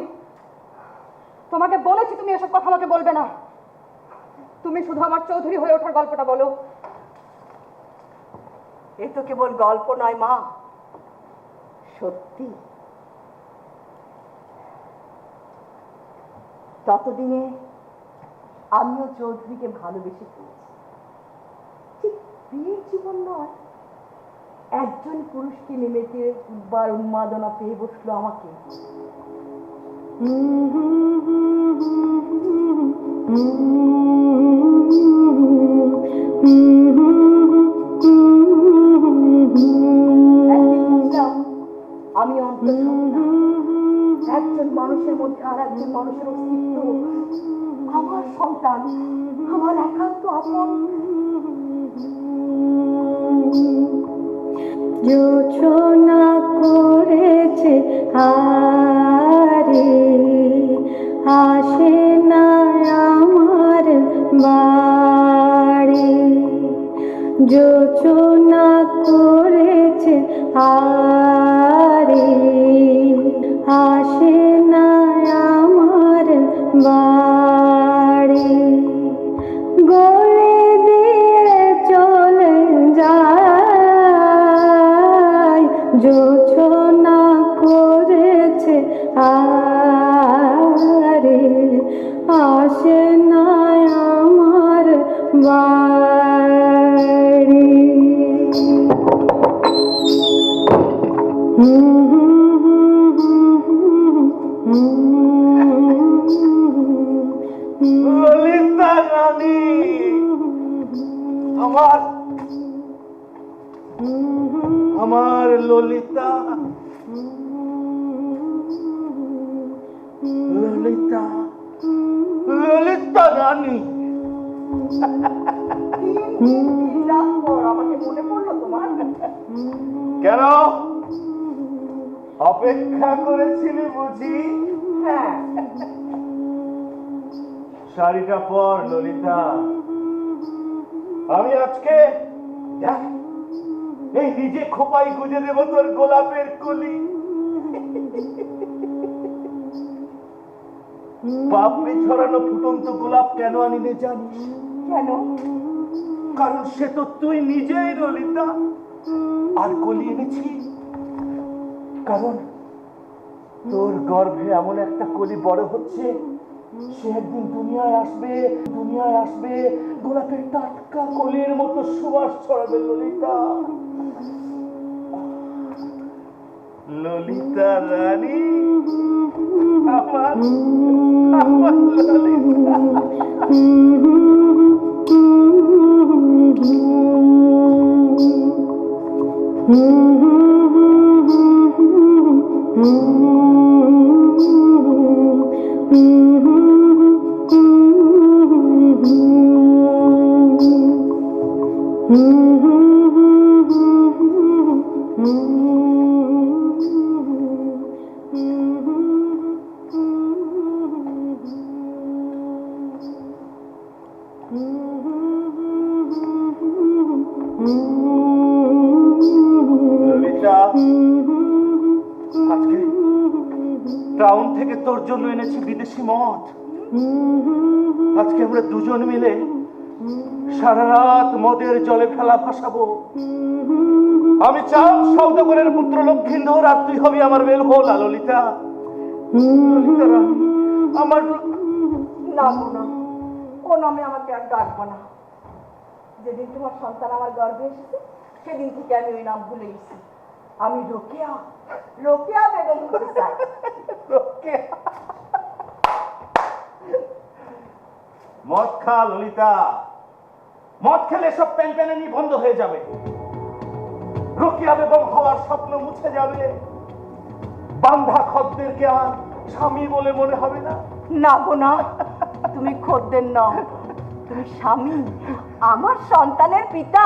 তোমাকে বলেছি তুমি এসব কথা আমাকে বলবে না। তুমি শুধু আমার চৌধুরী হয়ে ওঠার গল্পটা বলো। এ তো কেবল গল্প নয় মা, সত্যি। ততদিনে আমিও চৌধুরীকে ভালোবেসে ফেলেছি। ঠিক বিয়ের জীবন নয়, একজন পুরুষকে নেমেতে উদ্বার উন্মাদনা পেয়ে বসলো আমাকে। একদিন বুঝলাম আমি অন্তঃসত্ত্বা, একজন মানুষের মধ্যে আর একজন মানুষের অস্তিত্ব, আমার সন্তান, আমার একান্ত আপন। যোচনা করেছে হারে, আসে না আমার বাড়ি। যোচনা করেছে হারে, আসে না আমার বাড়ি। গলে দিয়ে চলে যায়, যোচনা করেছে আরে, আসে না আমার বাড়ি। ললিতা রানী, আমার আমার ললিতা, ললিতা, ললিতা রানী। আমাকে মনে পড়লো তোমার? কেন অপেক্ষা করেছিলি বুঝি? হ্যাঁ, শাড়িটা পর ললিতা। আমি আজকে দেখ, এই নিজে খোপাই গুজে দেব তোর গোলাপের কলি। পাপড়ি ছড়ানো ফুটন্ত গোলাপ কেন আনিলে জানিস? কেন? কারণ সে তো তুই নিজেই ললিতা। আর কলি এনেছি কারণ তোর গর্ভে এমন একটা কলি বড় হচ্ছে, সে একদিন দুনিয়ায় আসবে গোলাপের টাটকা কলির মতো সুবাস ছড়াবে ললিতা। ললিতা রানী, আমার আমার ললিতা। ললিতা, আজকে টাউন থেকে তোর জন্য এনেছি বিদেশি মদ। আজকে আমরা দুজন মিলে সারা রাত মদের জলে ফেলা ভাসাবো। আমি চাঁদ সওদাগরের পুত্র লক্ষ্মীধর, আর তুই হবি আমার বেলহোলা ললিতা। ললিতা রানী, আমার না গো না, ও নামে আমাকে আর ডাকবো না। যেদিন তোমার সন্তান আমার গর্ভে এসেছে সেদিন থেকে আমি ওই নাম ভুলে গেছি। আমি রোকেয়া, রোকেয়া বেগম হতে চাই। রোকেয়া। মদ খা ললিতা, মদ খেলে সব প্যানপ্যানানি বন্ধ হয়ে যাবে, রোকেয়া বেগম হওয়ার স্বপ্ন মুছে যাবে, বান্ধা খদ্দেরকে আর স্বামী বলে মনে হবে না। না গো না, তুমি খদ্দের নও, তুমি স্বামী, আমার সন্তানের পিতা।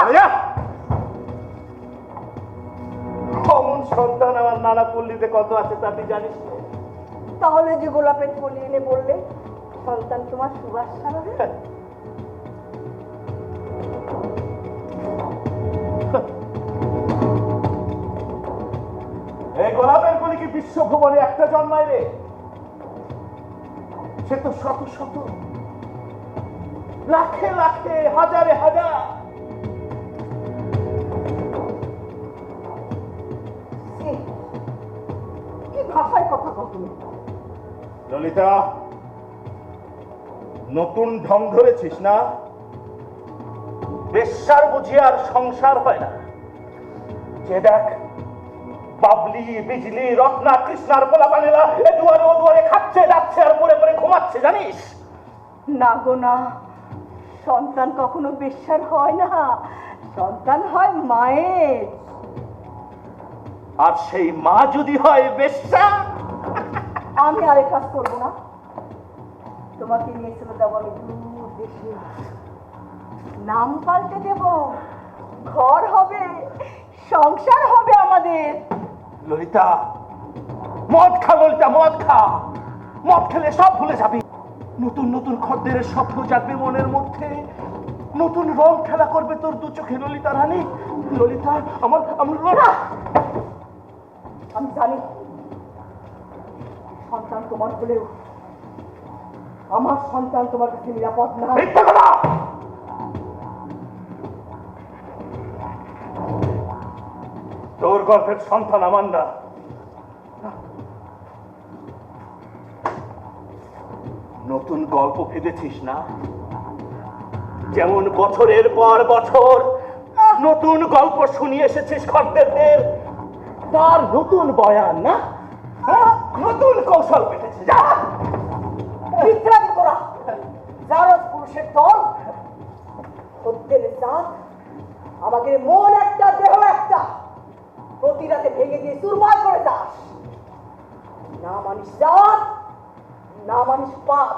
অমন সন্তান আমার নানা পল্লীতে কত আছে তা তুই জানিস না? তাহলে যে গোলাপের কলি এনে বললে সন্তান তোমার সুবাস ছাড়াবে। এই গোলাপের কলি কি বিশ্বভুবনে একটা জন্মায় রে? সে তো শত শত, লাখে লাখে, হাজারে হাজার। কি ভাষায় কথা কও তুমি? ললিতা, নতুন ঢং ধরেছিস না? বেশ্যার বুঝি আর সংসার হয় না। যে দেখ, বাবলি, বিজলি, রত্না, কৃষ্ণার পোলাপানেরা এ দুয়ারে ও দুয়ারে খাচ্ছে যাচ্ছে আর পরে পরে ঘুমাচ্ছে, জানিস? না গো না, সন্তান কখনো বেশ্যার হয় না, সন্তান হয় মায়ের। আর সেই মা যদি হয় বেশ্যা? আমি আরেক কাজ করবো না, তোমাকে নিয়ে চলে যাবো আমি দূর দেশে। নাম পাল্টে দেব, ঘর হবে, সংসার হবে আমাদের। ললিতা, মদ খা ললিতা, মদ খা। মদ খেলে সব ভুলে যাবি। নতুন নতুন খদ্দের স্বপ্ন জাগবে মনের মধ্যে, নতুন রং খেলা করবে তোর দু চোখে ললিতা রানী। ললিতা, আমার আমার ললিতা। আমি জানি সন্তান তোমার হলেও আমার সন্তান তোমার কাছে নিরাপদ না। মিথ্যা কথা! তোর গর্ভের সন্তান আমার না। নতুন গল্প ফেঁদেছিস না? যেমন বছরের পর বছর নতুন গল্প শুনিয়ে এসেছিস খদ্দেরদের, তার নতুন বয়ান না? হ্যাঁ? নতুন কৌশল পেতেছিস। যা বিক্রাম করা জারজ পুরুষের দল, সত্যের জাত, আমাদের মন একটা, দেহ একটা, প্রতি রাতে ভেঙে দিয়ে চুরমার করে যাস। না মানিস জাত, না মানিস পাপ,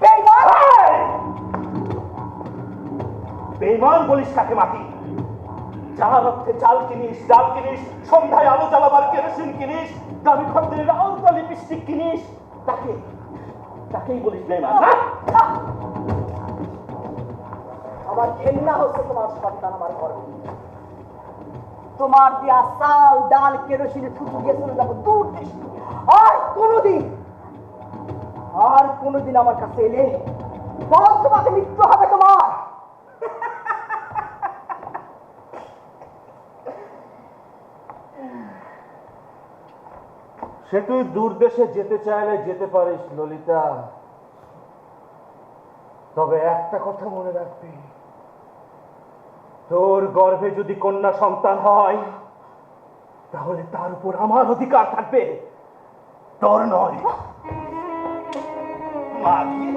বেঈমান। বেঈমান বলিস কাকে মাটি? যার অর্থে চাল কিনিস, ডাল কিনিস, সন্ধ্যায় আলো জ্বালাবার কেরোসিন কিনিস, দামি খদ্দের আলতা লিপস্টিক কিনিস, তাকেই বলিস বেঈমান। আমার ঘেন্না হচ্ছে তোমার সন্তান আমার গর্ভে। তোমার দেয়া চাল ডাল কেরোসিনে থুতু দিয়ে চলে যাবো দূর দেশে। আর কোনোদিন আমার কাছে এলে তোমাকে মৃত্যু হবে তোমার। সে তুই দূর দেশে যেতে চাইলে যেতে পারিস ললিতা, তবে একটা কথা মনে রাখবি, তোর গর্ভে যদি কন্যা সন্তান হয় তাহলে তার উপর আমার অধিকার থাকবে, তোর নয়। মা গিয়ে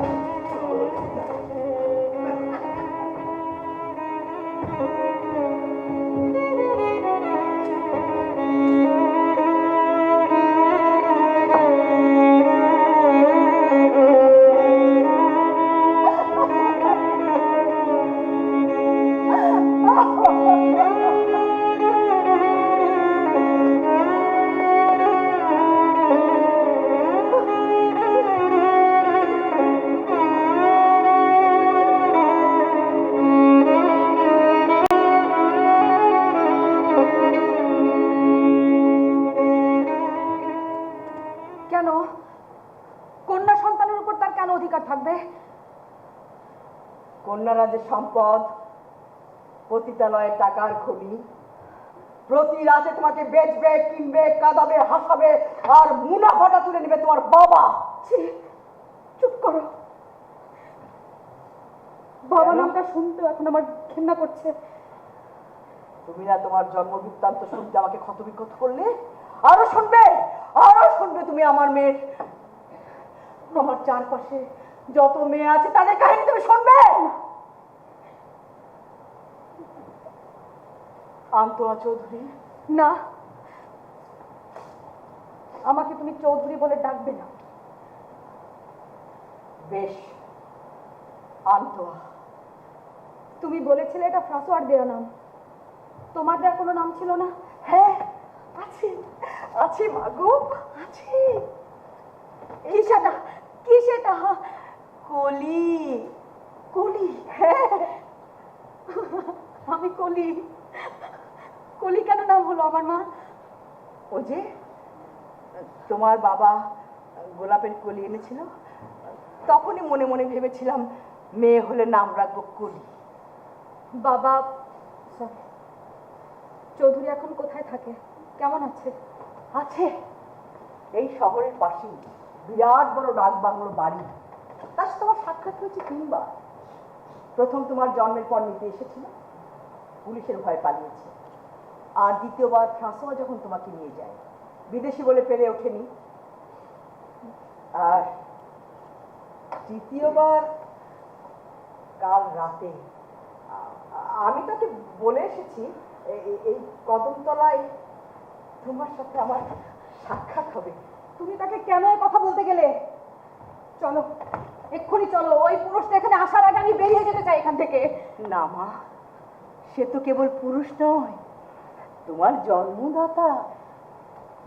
কেন? কন্যা সন্তানের উপর তার কেন অধিকার থাকবে? কন্যারাজের সম্পদ, পতিতালয়ের টাকার খনি, প্রতি রাতে তোমাকে বেচবে, কিনবে, কাঁদাবে, হাসাবে, আর মুনাফাটা তুলে নেবে তোমার বাবা। ছি, চুপ করো। বাবা কেন? নামটা শুনতে এখন আমার ঘৃণা করছে। তুমি না তোমার জন্ম বৃত্তান্ত শুনতে আমাকে ক্ষতবিক্ষত করলে, আরো শুনবে, আরো শুনবে তুমি আমার মেয়ের। আমার চারপাশে যত মেয়ে আছে তাদের কাহিনী তুমি শুনবে। আন্তোয়া চৌধুরী, না, আমাকে তুমি চৌধুরী বলে ডাকবে না। বেশ, আন্তোয়া। তুমি বলেছিলে এটা ফ্রাসোয়ার দেওয়া নাম, তোমার দেওয়ার কোনো নাম ছিল না? হ্যাঁ, আছে, আছে মাগো, আছে। কি সেটা? কি সেটা? কলি। কলি? হ্যাঁ, আমি কলি। কলি কেন নাম হলো আমার মা? ওই যে তোমার বাবা গোলাপের কলি এনেছিল, তখনই মনে মনে ভেবেছিলাম মেয়ে হলে নাম রাখবো কলি। বাবা, sorry, চৌধুরী এখন কোথায় থাকে, কেমন আছে? আছে, এই শহরের পাশেই বিরাট বড় ডাক বাংলো বাড়ি। তার সাথে আমার সাক্ষাৎ হয়েছে 3 বার। প্রথম তোমার জন্মের পর নিতে এসেছিল, পুলিশের ভয় পালিয়েছে। আর দ্বিতীয়বার ফ্রাঁসোয়া যখন তোমাকে নিয়ে যায়, বিদেশি বলে পেরে ওঠেনি। আর তৃতীয়বার কাল রাতে আমি তাকে বলে এসেছি এই কদমতলায় তোমার সাথে আমার সাক্ষাৎ হবে। তুমি তাকে কেন এই কথা বলতে গেলে? চলো, এক্ষুনি চলো। ওই পুরুষটা এখানে আসার আগে আমি বেরিয়ে যেতে চাই এখান থেকে। না মা, সে তো কেবল পুরুষ নয়, তোমার জন্মদাতা।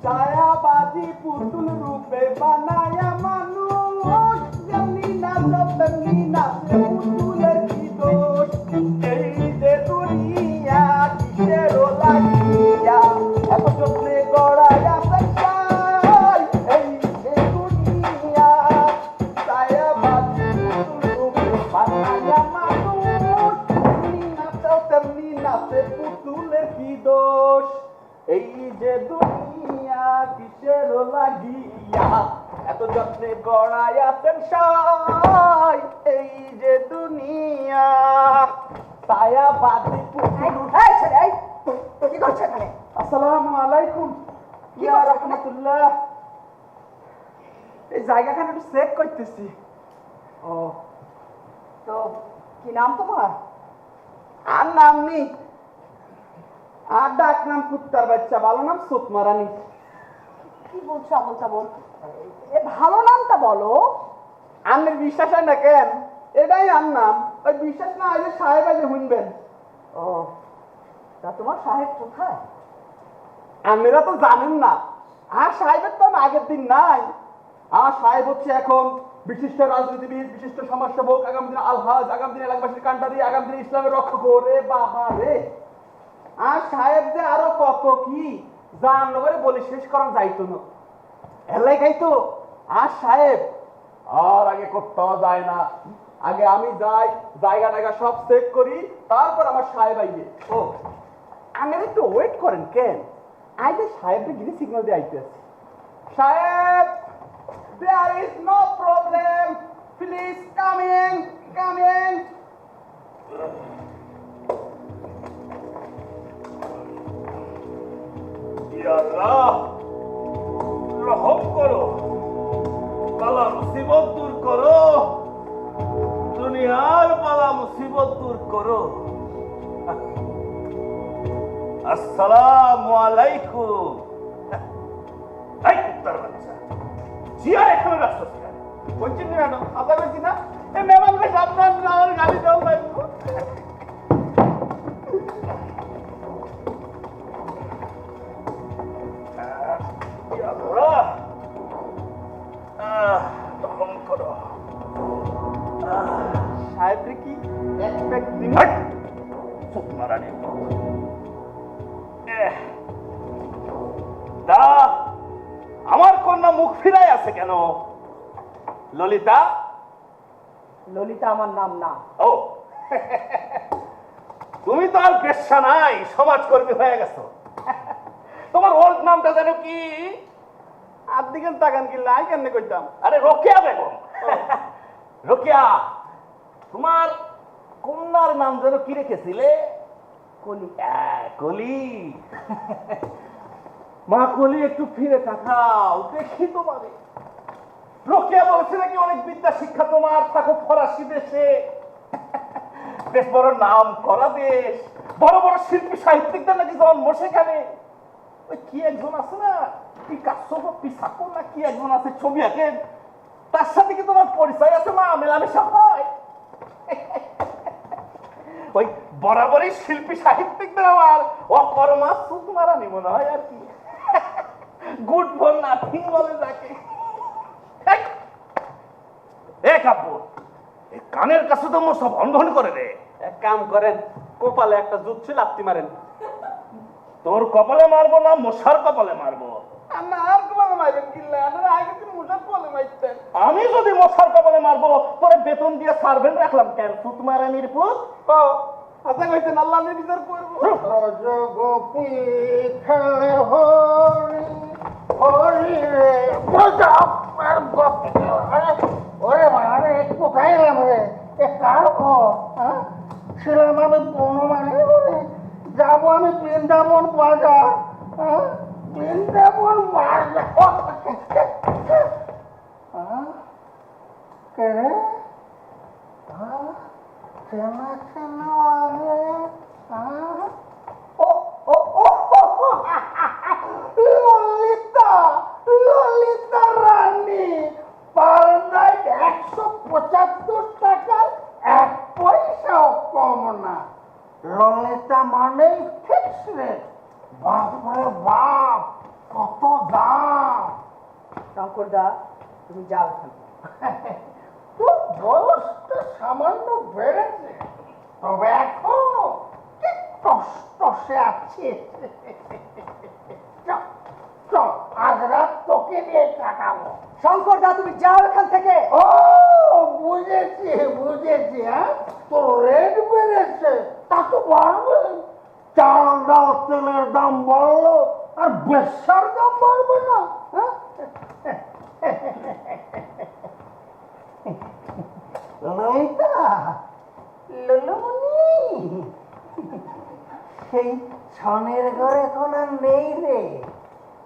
ছায়াবাজি পুতুল রূপে বানায়া মানুষ, যেমনি নাচো তেমনি নাচে পুতুলের কি দোষ। এই যে দুনিয়া কিসেরও লাগিয়া এত যত্নে গড়াইয়া সাই, এই যে দুনিয়া ছায়াবাজি পুতুল রূপে বানায়া মানুষ, যেমনি নাচো তেমনি নাচে পুতুলের কি দোষ। এই যে দুনিয়া কিসের লাগিয়া এত যত্নে গড়াইয়াছেন সাই, এই যে দুনিয়া ছায়াবাজি পুতুল। এই ছেলে, এই, কি করছো এখানে? আসসালামু আলাইকুম কি ইয়া করছো? রাহমাতুল্লাহ। এই জায়গাখানে একটু চেক করতেছি। ও, তো কি নাম তোমার? আর নাম নেই, আর ডাক নাম কুত্তার বাচ্চা, ভালো নাম সুতমারানি। কি বলছো আমল চাবল? এ ভালো নামটা বলো। আন্নের বিশ্বাস হয় না কেন? এটাই আর নাম। ওই বিশ্বাস না হইলে সাহেব আগে শুনবেন। ও, তা তোমার সাহেব কোথায়? আপনারা তো জানেন না, আর সাহেবের তো আগের দিন নাই। আর সাহেব হচ্ছে এখন বিশিষ্ট রাজনীতিবিদ, বিশিষ্ট সমাজসেবক, আগামী দিনে আলহাজ, আগামী দিনে এলাকাবাসীর কান্ডারি, আগামী দিনে ইসলামের রক্ষক। রে বাবা রে, আর সাহেব যে আরো কত কি জান নগরে বলে শেষ করা যাইতো না। এলাকাই তো আর সাহেব আর আগে করতেও যায় না। আগে আমি যাই, জায়গা টায়গা সব চেক করি, তারপর আমার সাহেব আইবে। ও, আপনারা একটু ওয়েট করেন কেন? আইলে সাহেবকে গিয়ে সিগন্যাল দিয়ে আইতেছি। সাহেব, there is no problem, please come in, come in. ইয়া আল্লাহ, রহম করো, বালা মুসিবত দূর করো, দুনিয়ার বালা মুসিবত দূর করো। আসসালামু আলাইকুম। এই কুত্তার বাচ্চা, জিয়ার এখানে রাস্তা ছিল বলছেন না ম্যাডাম, আশা করছি না এই মেহমানকে সাবধান আমার গাড়ি দেওয়া লাগবে। ইয়া আল্লাহ, রহম করো। সাহেবরে কি এক্সপেক্ট দিন? সুতমারানি। তা আমার কন্যা মুখ ফিরাই আছে কেন? ললিতা? ললিতা আমার নাম না। ও তুমি তো আর পেশা নাই, সমাজকর্মী হয়ে গেছো। তোমার ওল্ড নামটা যেন কি? আর দিকে তাকান কি লাই কেমনে কইতাম? আরে রোকেয়া বেগম। রোকেয়া, তোমার কন্যার নাম যেন কি রেখেছিলে? কলি। কলি। মা কলি, একটু ফিরে তাকাও, দেখি তোমারে। রোকেয়া বলছে নাকি অনেক বিদ্যা শিক্ষা তোমার, থাকো ফরাসি দেশে, বেশ বড় নাম করা দেশ, বড় বড় শিল্পী সাহিত্যিকদের নাকি জন্ম সেখানে। ওই কি একজন আছে না, পিকাসো বা পিসাকো না কি একজন আছে ছবি আঁকেন, তার সাথে কি তোমার পরিচয় আছে? মা মেলামেশা হয়? ওই বরাবরই শিল্পী সাহিত্যিকদের আমার অকর্মা সুখ মারানি মনে হয় আর কি। গুড ফর নাথিং বলে যাকে। এ কাব্য, এই কানের কাছে তো সব অন্ধন করে রে। এক কাম করেন, কপালে একটা জুতছে লাত্তি মারেন। তোর কপালে মারবো না মশার কপালে মারবো? আমার কপালে মারবেন কিল্লা, আপনারা আগে তো মুসার কপালে মারতেন। আমি যদি মশার কপালে মারবো, তোরে বেতন দিয়ে সার্ভেন্ট রাখলাম কেন? সুত মারানির পুত। ও আচ্ছা কইতেন আল্লাহ বিচার করবো। গোপী খেলে হরি হরি রে ওরে মারে কোথায় এলাম রে? এ কার ঘর? ছিলাম আমি বনমালী বলে, যাবো আমি বৃন্দাবন বাজার। বৃন্দাবন বাজার কে রে? চেনা চেনা লাগে। ললিতা, ললিতা রানী, পার নাইট 175 টাকার 1 পয়সাও কম না। ললিতা মানে ফিক্স রেট। বাপরে বাপ, কত দাম! শঙ্করদা, তুমি যাও এখান থেকে। তোর বয়সটা সামান্য বেড়েছে, তবে এখনো কি টসটসে আছে। চল, চল, আজ রাত তোকে নিয়ে কাটাবো। শঙ্করদা, তুমি যাও এখান থেকে। ও বুঝেছি বুঝেছি, হ্যাঁ তোর রেট বেড়েছে, তা তো বাড়বে। চাল ডাল তেলের দাম বাড়লো, আর বেশার দাম বাড়বে না? হ্যাঁ, ললিতা, লুলুমনি, সেই ছনের ঘরে এখন আর নেই রে।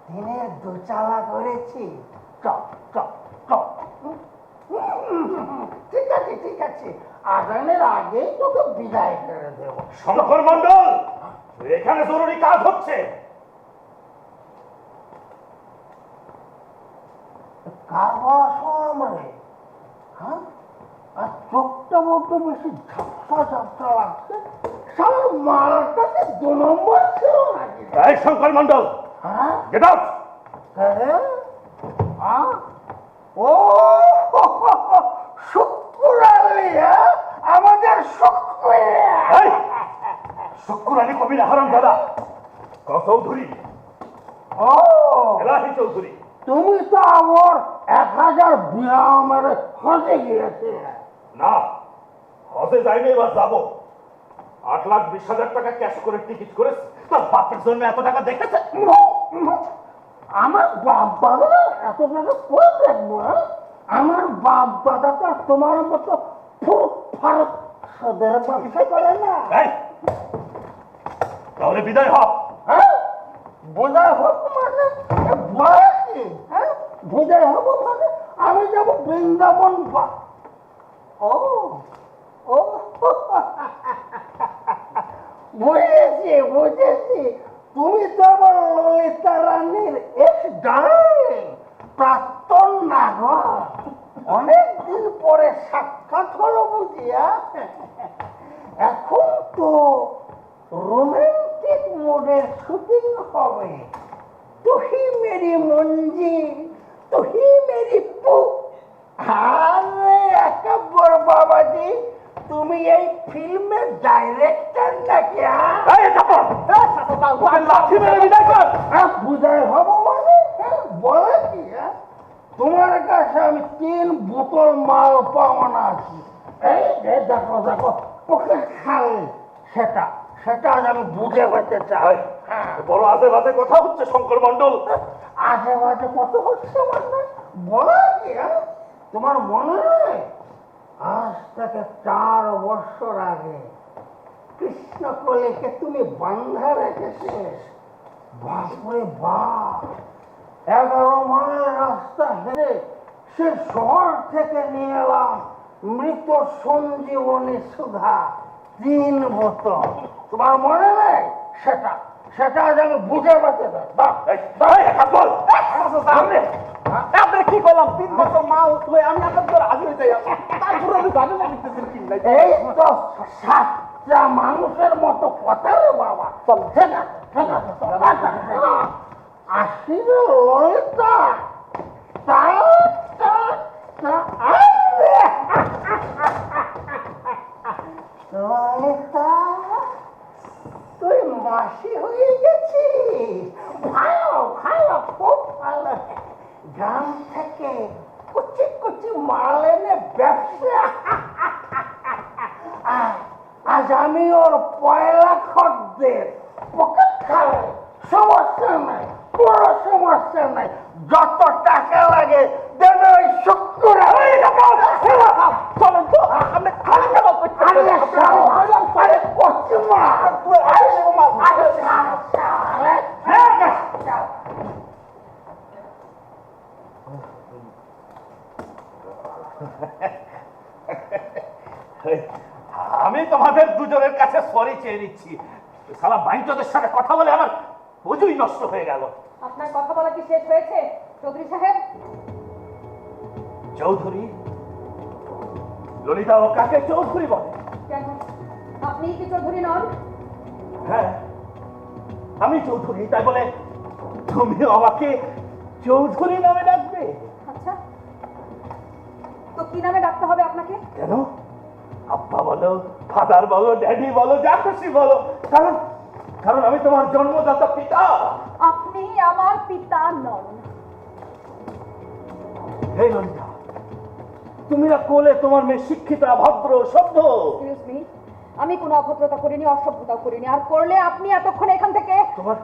দিনের 2 চালা করেছি। চল চল চল। ঠিক আছে ঠিক আছে, আজানের আগেই তোকে বিদায় করে দেবো। শঙ্কর মন্ডল, এখানে জরুরি কাজ হচ্ছে। কার বলা শুনলাম রে? হ্যাঁ, আর চোখটা বলতে বেশি ঝাপসা ঝাপসা লাগছে। সারা মালটাকে 2 নম্বর ছিল নাকি? এই শঙ্কর মন্ডল, হ্যাঁ, গেট আউট। ও শুক্রালি, আমাদের শুক্রিয়া। শুক্রানি কবিরা হারাম দাদা চৌধুরী, ও এলাহি চৌধুরী। তুমি তো আমার 1000 বিয়া মেরে হজে গিয়েছিলে। না, হজে যাইনি, এবার যাবো। 8,20,000 টাকা ক্যাশ করে টিকিট করেছে। তার বাপের জন্য এত টাকা দেখেছে? আমার বাপ দাদা এত টাকা করে দেখবো? আমার বাপ দাদা তো তোমার মতো ফারত সদের ব্যবসা করে না। তাহলে বিদায় হ। হ্যাঁ, বোঝায় হোক মানে ভয় কি? হ্যাঁ, বোঝায় হবো মানে আমি যাবো বৃন্দাবন। ও ও বুঝেছি বুঝেছি, তুমি তো আবার ললিতা রানীর এক্স ডার্লিং, প্রাক্তন নাগর। অনেকদিন পরে সাক্ষাৎ হলো বুঝিয়া। এখন তো রোমান্টিক মোডের শুটিং হবে। তুহি মেরি মঞ্জি, তুহি মেরি পু। আরে একাব্বর বাবাজি, তুমি এই ফিল্মের ডাইরেক্টর নাকি? লাঠি মেরে বিদায় কর। বুঝাই হব মানে বলে কি? তোমার কাছে আমি 3 বোতল মাল পাওনা আছি। এই দেখো দেখো, ওকে খাবে সেটা সেটা আজ আমি বুঝে পেতে চাই। হ্যাঁ, বড় আজে বাজে কথা হচ্ছে শঙ্কর মণ্ডল। আশেপাশে কত হচ্ছে মানে বলো কি? হ্যাঁ? তোমার মনে নেই আজ থেকে 4 বছর আগে কৃষ্ণকলিকে তুমি বান্ধা রেখেছে? বাপরে বাপ, 11 মাইল রাস্তা হেরে সে শহর থেকে নিয়ে এলাম মৃত সঞ্জীবনী সুধা 3 বোতল। তোমার মনে নেই সেটা সেটা আজ আমি বুঝে পেতে চাই। আপনি কি করলাম 3 বছর মা হয়ে আমি আপনার তো রাজি হয়ে যাই, তারপরে আমি জানি না লিখতেছেন কি নাই। এই তো সাতটা মানুষের মতো কথা রে বাবা। চল ঠিক আছে ঠিক আছে আসি রে ললিতা। ললিতা তুই মাসি হয়ে গেছিস? ভালো ভালো খুব ভালো। গ্রাম থেকে কুচি কুচি মাল এনে ব্যবসা। আজ আমি ওর পয়লা খদ্দের। পকেট খাবে সমস্যা নাই, কোনো সমস্যা নাই। যত টাকা লাগে দেবে ওই শুক্রবার। চলেন তো আপনি খালি কেন করছেন? আরে করছি মা আমি তোমাদের দুজনের কাছে সরি চেয়ে নিচ্ছি। সালা বাইঞ্চদের সাথে কথা বলে আমার বুঝুই নষ্ট হয়ে গেল। আপনার কথা বলা কি শেষ হয়েছে চৌধুরী সাহেব? চৌধুরী? ললিতা ও কাকে চৌধুরী বলে? কেন আপনি কি চৌধুরী নন? হ্যাঁ আমি চৌধুরী, তাই বলে তুমি আমাকে চৌধুরী নামে ডাকবে? আচ্ছা, তো কি নামে ডাকতে হবে আপনাকে? কেন? আব্বা বলো, ফাদার বলো, ড্যাডি বলো, যা খুশি বলো, কারণ কারণ আমি তোমার জন্মদাতা পিতা। আপনি আমার পিতা নন। হে ললিতা, তুমি না কোলে তোমার মেয়ে শিক্ষিতা, ভদ্র, সভ্য। এক্সকিউজ মি, আমি কোনো অভদ্রতা করিনি, অসভ্যতাও করিনি। আর করলে আপনি এতক্ষণ এখান থেকে তোমার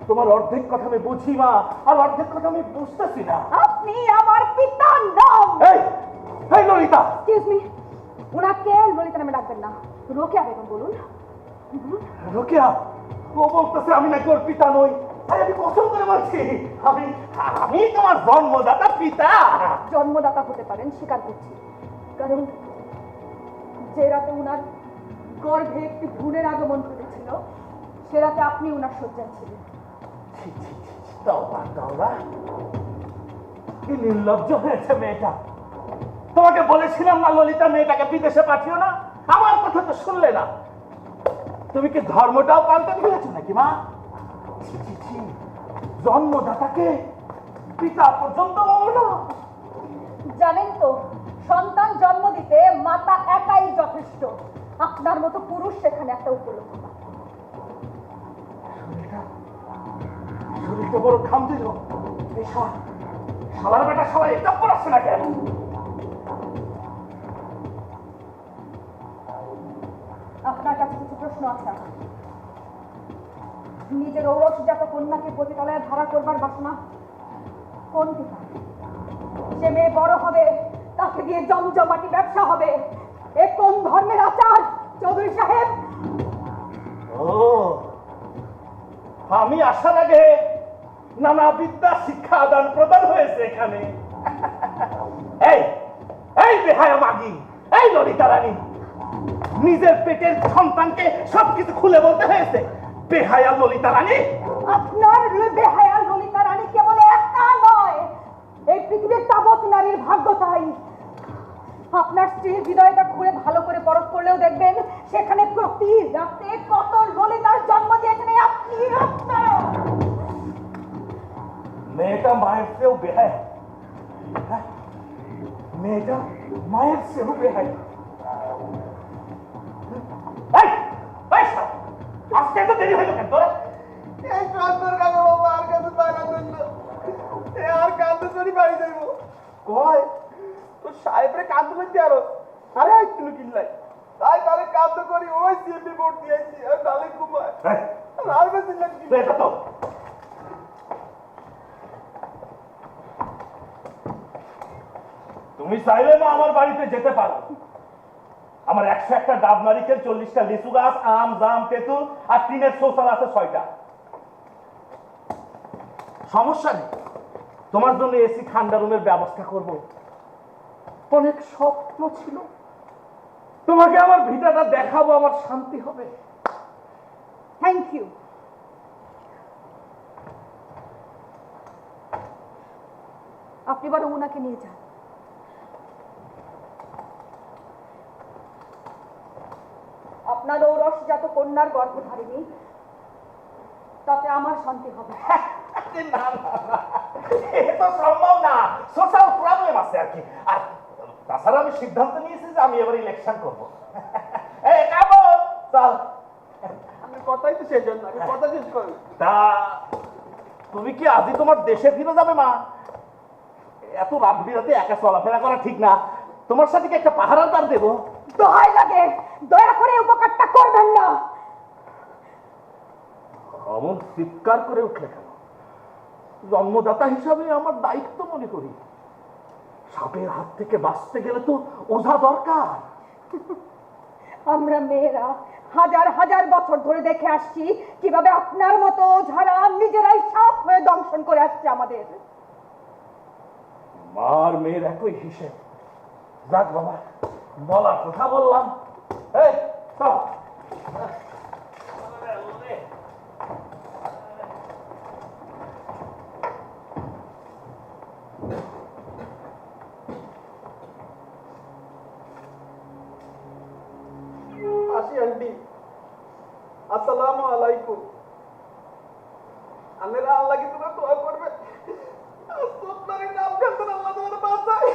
তোমার অর্ধেক কথা আমি বুঝি মা, আর অর্ধেক কথা আমি বুঝতেছি না। আপনি আমার পিতা নন। এই এই ললিতা, এক্সকিউজ মি, ওনাকে ললিতা নামে ডাকবেন না, রোকেয়া বেগম বলুন। রোকেয়া, ও বলতেছে আমি নাকি ওর পিতা নই। আরে আমি কসম করে বলছি, আমি আমি তোমার জন্মদাতা পিতা। জন্মদাতা হতে পারেন, স্বীকার করছি, কারণ যে রাতে উনার গর্ভে একটি ভ্রূণের আগমন ঘটেছিল সে রাতে আপনি উনার শয্যায় ছিলেন। ছি, ছি, ছি, ছি, তওবা, তওবা। কি নির্লজ্জ হয়েছে মেয়েটা। তোমাকে বলেছিলাম না ললিতা মেয়েটাকে বিদেশে পাঠিও না, আমার কথা তো শুনলে না। তুমি কি ধর্মটাও পাল্টে ফেলেছো নাকি মা? ছি, ছি, ছি, জন্মদাতাকে পিতা পর্যন্ত বলো না। জানেন তো, সন্তান জন্ম দিতে মাতা একাই যথেষ্ট। আপনার মতো পুরুষ সেখানে একটা উপলব্ধ না। শরীর তো বড় ঘাম দিল। এই শালার বেটা সবাই এটা পড়াচ্ছে না কেন? আপনার কাছে কিছু প্রশ্ন আছে আমার। নিজের ঔরসজাত কন্যাকে পতিতালয়ে ধারা করবার বাসনা কোন পিতা? যে মেয়ে বড় হবে তাকে দিয়ে জমজমাটি ব্যবসা হবে, এ কোন ধর্মের আচার চৌধুরী সাহেব? ও, আমি আসার আগে নানা বিদ্যা শিক্ষা আদান প্রদান হয়েছে এখানে। এই এই বেহায়া মাগি, এই ললিতা রানী, নিজের পেটের সন্তানকে সবকিছু খুলে বলতে হয়েছে। বেহায়া ললিতা রানী। আপনার বেহায়া ললিতা রানী কেবল একটা নয়, এই পৃথিবীর তাবৎ নারীর ভাগ্য তাই। আপনার স্ত্রীর হৃদয়টা খুঁড়ে ভালো করে পরখ করলেও দেখবেন সেখানে প্রতি রাতে কত ললিতার জন্ম দিয়েছেন আপনি। মেয়েটা মায়ের চেয়েও বেহায়া। হ্যাঁ? মেয়েটা মায়ের চেয়েও বেহায়া। এই, এই শালা, আজকে তো দেরি হইল কেন তোর? এই কান্দর কাকা বাবা আর কাছে বাইরে দিল এ আর কান্দর চড়ি বাড়ি যাইব কয় তো সাহেবরে কান্দর লাগতে আরো আরে আইছিল কিল্লাই তাই তাহলে কাজ করি ওই সিএমপি বোর্ড দিয়েছি আর তাহলে ঘুমায় আর বেশি লাগছে তো তুমি চাইলে মা আমার বাড়িতে যেতে পারো। আমার 101টা ডাব নারিকেল, 40টা লিচু গাছ, আম জাম তেঁতুল আর টিনের শৌচাল আছে 6টা। সমস্যা নেই, তোমার জন্য এসি ঠান্ডা রুমের ব্যবস্থা করব। অনেক স্বপ্ন ছিল, তোমাকে আমার ভিটাটা দেখাবো, আমার শান্তি হবে। Thank you. আপনি বরং ওনাকে নিয়ে যান। আপনার ঔরসজাত কন্যার গর্ভধারিণী, তাতে আমার শান্তি হবে। না না না, এটা সম্ভব না, সোশ্যাল প্রবলেম আছে আর কি। আর তাছাড়া আমি সিদ্ধান্ত নিয়েছি যে আমি এবার ইলেকশন করবো। এই কাবো চল। আমি কথাই তো সেই জন্য আমি কথা শেষ করি। তা তুমি কি আজই তোমার দেশে ফিরে যাবে মা? এত রাত বিরাতে একা চলাফেরা করা ঠিক না, তোমার সাথে কি একটা পাহারাদার দেবো? দোহাই লাগে, দয়া করে উপকারটা করবেন না। অমন চিৎকার করে উঠলে কেন? জন্মদাতা হিসাবে আমার দায়িত্ব মনে করি। সাপের হাত থেকে বাঁচতে গেলে তো ওঝা দরকার। আমরা মেয়েরা হাজার হাজার বছর ধরে দেখে আসছি কিভাবে আপনার মতো ওঝারা নিজেরাই সাপ হয়ে দংশন করে আসছে আমাদের। মার মেয়ের একই হিসেব। যাক বাবা, বলার কথা বললাম। এই চল। আসি আন্টি, আসসালামু আলাইকুম। আল্লাহ আল্লাহ কি তোমরা দোয়া করবে, আপনার নাম করতেন আল্লাহ তোমার বাঁচায়।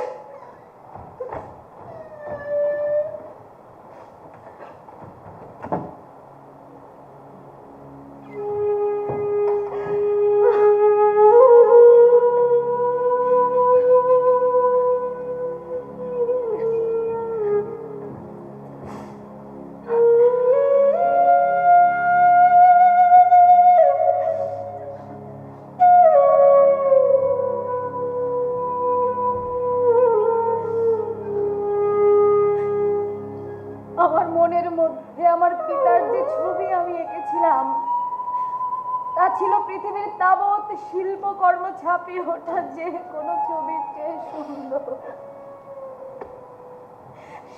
আমার মনের মধ্যে আমার পিতার যে ছবি আমি এঁকেছিলাম তা ছিল পৃথিবীর তাবৎ শিল্পকর্ম ছাপিয়ে ওঠা যে কোনো ছবির চেয়ে সুন্দর।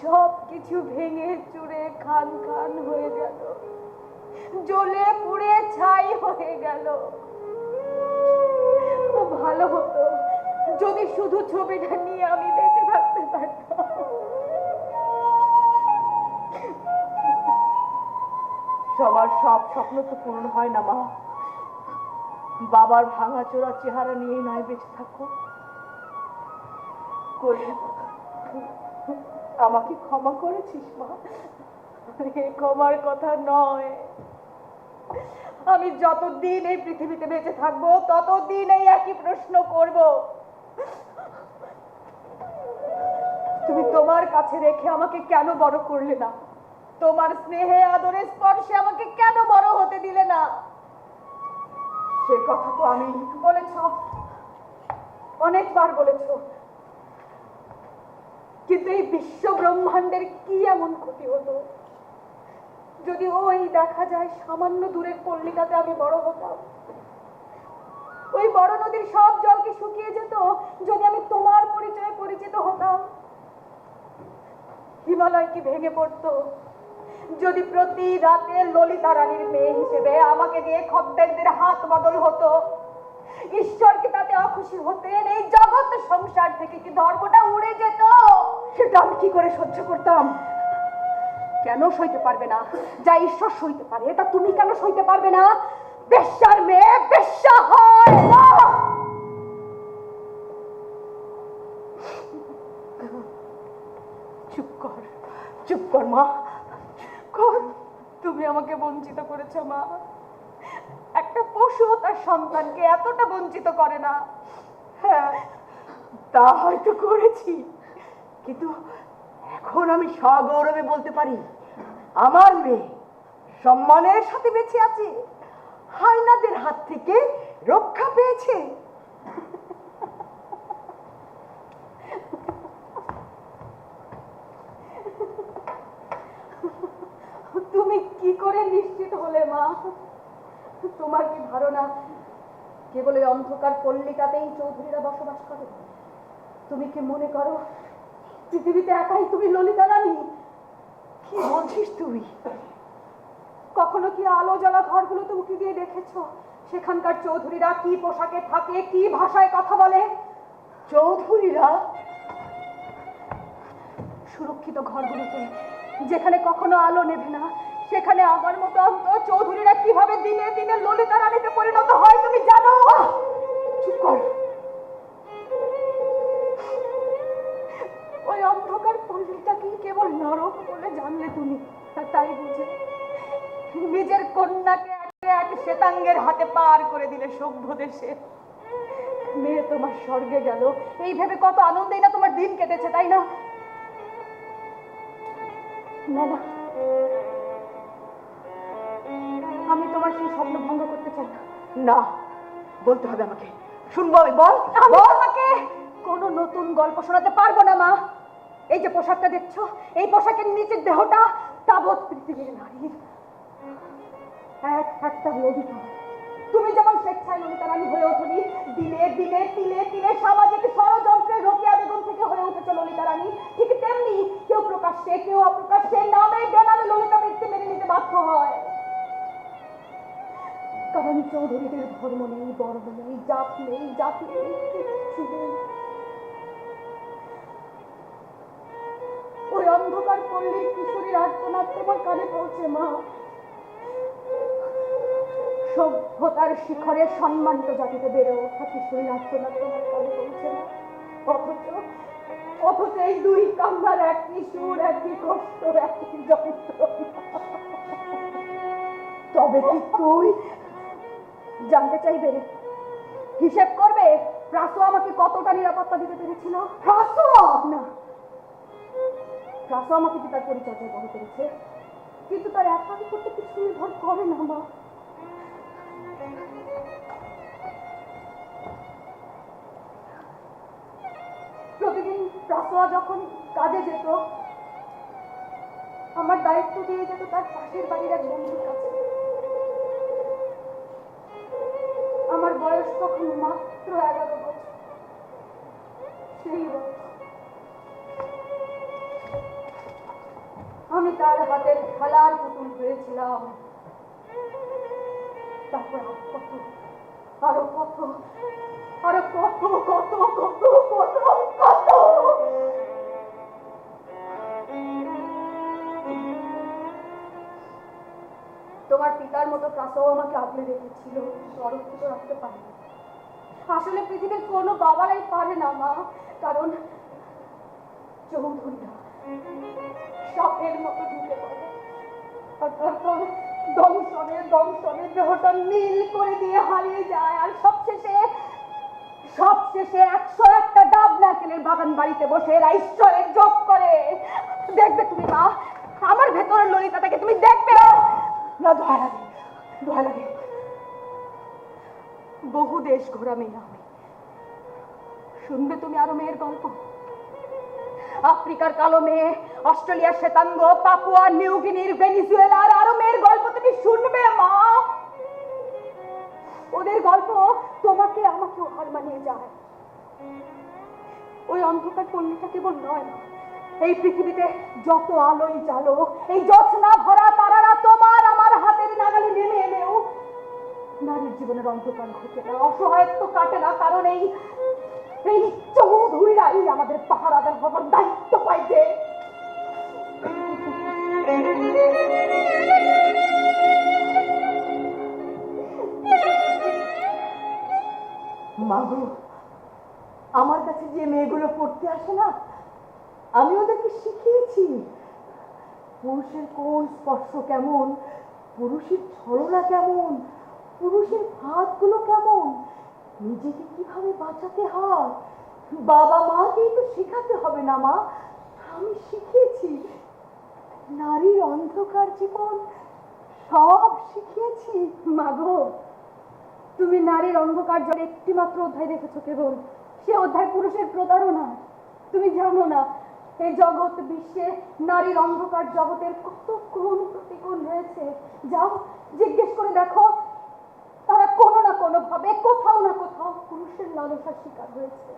সব কিছু ভেঙে চুরে খান খান হয়ে গেল, জ্বলে পুড়ে ছাই হয়ে গেল। খুব ভালো হতো যদি শুধু ছবিটা নিয়ে আমি বেঁচে থাকতে পারতাম। সবার সব স্বপ্ন তো পূরণ হয় না মা। বাবার ভাঙাচোরা চেহারা নিয়ে নয় বেঁচে থাকো। আমাকে ক্ষমা করেছিস মা? ক্ষমার কথা নয়, আমি যতদিন এই পৃথিবীতে বেঁচে থাকবো ততদিন এই একই প্রশ্ন করব। তুমি তোমার কাছে রেখে আমাকে কেন বড় করলে না? তোমার স্নেহে আদরে স্পর্শে আমাকে কেন বড় হতে দিলে না? সে কথা তো আমি বলেছ, অনেকবার বলেছ, কিন্তু এই বিশ্ব ব্রহ্মাণ্ডের কি এমন ক্ষতি হতো যদি ওই দেখা যায় সামান্য দূরের পল্লীটাতে আমি বড় হতাম? ওই বড় নদীর সব জল কি শুকিয়ে যেত যদি আমি তোমার পরিচয়ে পরিচিত হতাম? হিমালয় কি ভেঙে পড়তো যদি প্রতি রাতে ললিতা রানীর মেয়ে হিসেবে আমাকে দিয়ে খদ্দেরদের হাত বদল হতো? ঈশ্বর কি তাতে অখুশি হতেন? এই জগৎ সংসার থেকে কি ধর্মটা উড়ে যেত? সেটা আমি কি করে সহ্য করতাম? কেন সইতে পারবে না? যা ঈশ্বর সইতে পারে তা তুমি কেন সইতে পারবে না? বেশ্যার মেয়ে বেশ্যা হয় না। চুপ কর, চুপ কর মা, তুমি আমাকে বঞ্চিত করেছো মা। একটা পশু তার সন্তানকে এতটা বঞ্চিত করে না। হ্যাঁ, তা হয়তো করেছি, কিন্তু এখন আমি সগৌরবে বলতে পারি আমার মেয়ে সম্মানের সাথে বেঁচে আছে, হায়নাদের হাত থেকে রক্ষা পেয়েছে। তুমি কি করে নিশ্চিত হলে মা? তোমার কি ধারণা কেবল এই অন্ধকার পল্লীটাতেই চৌধুরীরা বসবাস করে? তুমি কি মনে করো পৃথিবীতে একাই তুমি ললিতা রানী? কি বলছিস তুই? কখনো কি আলো জ্বলা ঘরগুলোতে উঠে দিয়ে দেখেছো সেখানকার চৌধুরীরা কি পোশাকে থাকে, কি ভাষায় কথা বলে? চৌধুরীরা সুরক্ষিত ঘরগুলোতে যেখানে কখনো আলো নেভে না, সেখানে আমার মতো চৌধুরীরা কিভাবে দিনে দিনে ললিতা রানীতে পরিণত হয় তুমি জানো? চুপ কর। ওই অন্ধকার পল্লীটাকে কেবল নরক বলে জানলে তুমি, আর তাই বুঝে নিজের কন্যাকে এক শ্বেতাঙ্গের হাতে পার করে দিলে সভ্য দেশে। মেয়ে তোমার স্বর্গে গেল এই ভেবে কত আনন্দেই না তোমার দিন কেটেছে, তাই না? না না, আমি তোমার সেই স্বপ্ন ভঙ্গ করতে চাই না। না, বলতে হবে আমাকে। শুনবো আমি, বল। আমি তোমাকে কোনো নতুন গল্প শোনাতে পারবো না মা। এই যে পোশাকটা দেখছো, এই পোশাকের নিচের দেহটা তাবৎ পৃথিবীর নারীর একটা ললিতা। তুমি যেমন স্বেচ্ছায় ললিতা রানী হয়ে ওঠনি, দিনে দিনে তিলে তিলে সামাজিক ষড়যন্ত্রের রোকেয়া বেগম থেকে হয়ে উঠেছে ললিতা রানী, ঠিক তেমনি কেউ প্রকাশ্যে কেউ অপ্রকাশ্যে নামে বেনামে ললিতা ব্যক্তি মেনে নিতে বাধ্য হয়। কারণ চৌধুরীদের ধর্ম নেই, বর্ণ নেই, জাত নেই, জাতি নেই, কিচ্ছু নেই। ওই অন্ধকার পল্লীর কিশোরীর আর্তনাদ তোমার কানে পৌঁছে মা। সভ্যতার শিখরে সম্মানিত জাতিতে বেড়ে ওঠা কিশোরীর আর্তনাদ তোমার কানে পৌঁছে না। অথচ এই দুই কান্নার একই সুর, একই কষ্ট, একই যন্ত্রণা। তবে কি তুই জানতে চাইবে, হিসেব করবে প্রাসু আমাকে কতটা নিরাপত্তা দিতে পেরেছিল? প্রাসু না, প্রাসু আমাকে পিতার পরিচর্যায় বড় করেছে, কিন্তু তার একাকি করতে কিছু নির্ভর করে না মা। প্রতিদিন প্রাসুয়া যখন কাজে যেত, আমার দায়িত্ব দিয়ে যেত তার পাশের বাড়ির এক বন্ধুর কাছে। আমার বয়স তখন মাত্র 11 বছর। সেই বছর আমি তার হাতের খেলার পুতুল হয়েছিলাম। তারপর আরো কত আরো কত কত কত কত কত তোমার পিতার মতো প্রাসও আমাকে আগলে রেখেছিল, সুরক্ষিত রাখতে পারেনি। আসলে পৃথিবীর কোনো বাবারাই পারে না মা, কারণ চৌধুরীরা সাপের মতো ঢুকে পড়ে আর তারপর দংশনে দংশনে দেহটা নীল করে দিয়ে হারিয়ে যায়। আর সবশেষে 101টা ডাব নারকেলের বাগান বাড়িতে বসে এরা ঈশ্বরের জপ করে। দেখবে তুমি মা, আমার ভেতরের ললিতাটাকে তুমি দেখবে না। দোয়া লাগে, দোয়া লাগে। বহু দেশ ঘোরা মেয়ে আমি। শুনবে তুমি আরো মেয়ের গল্প? আফ্রিকার কালো মেয়ে, অস্ট্রেলিয়ার শ্বেতাঙ্গ, পাপুয়া নিউগিনির, ভেনিজুয়েলার আরো মেয়ের গল্প তুমি শুনবে মা। ওদের গল্প তোমাকে আমাকেও হার মানিয়ে যায়। ওই অন্ধকার পল্লীটা কেবল নয় না, এই পৃথিবীতে যত আলোই জ্বালো, এই জ্যোৎস্না ভরা তারারা তোমার আমার হাতের নাগালে নেমে এলেও নারীর জীবনের অন্ধকার ঘটে না, অসহায়ত্ব কাটে না। কারণ এই চৌধুরীরাই আমাদের পাহারাদার হবার দায়িত্ব পাইছে। মাগো, আমার কাছে যে মেয়েগুলো পড়তে আসে না, আমি ওদেরকে শিখিয়েছি পুরুষের কোন স্পর্শ কেমন, পুরুষের ছলনা কেমন, পুরুষের হাতগুলো কেমন, নিজেকে কিভাবে বাঁচাতে হয়। বাবা মাকেই তো শেখাতে হবে না মা, আমি শিখিয়েছি। নারীর অন্ধকার জীবন সব শিখিয়েছি। মাগো, তুমি নারীর অন্ধকার জলে একটি মাত্র অধ্যায় দেখেছো কেবল, সে অধ্যায় পুরুষের প্রতারণা। তুমি জানো না এই জগৎ বিশ্বে নারীর অন্ধকার জগতের কত কোন প্রতিকূল রয়েছে। যাও জিজ্ঞেস করে দেখো, তারা কোনো না কোনো ভাবে কোথাও না কোথাও পুরুষের লালসার শিকার হয়েছে।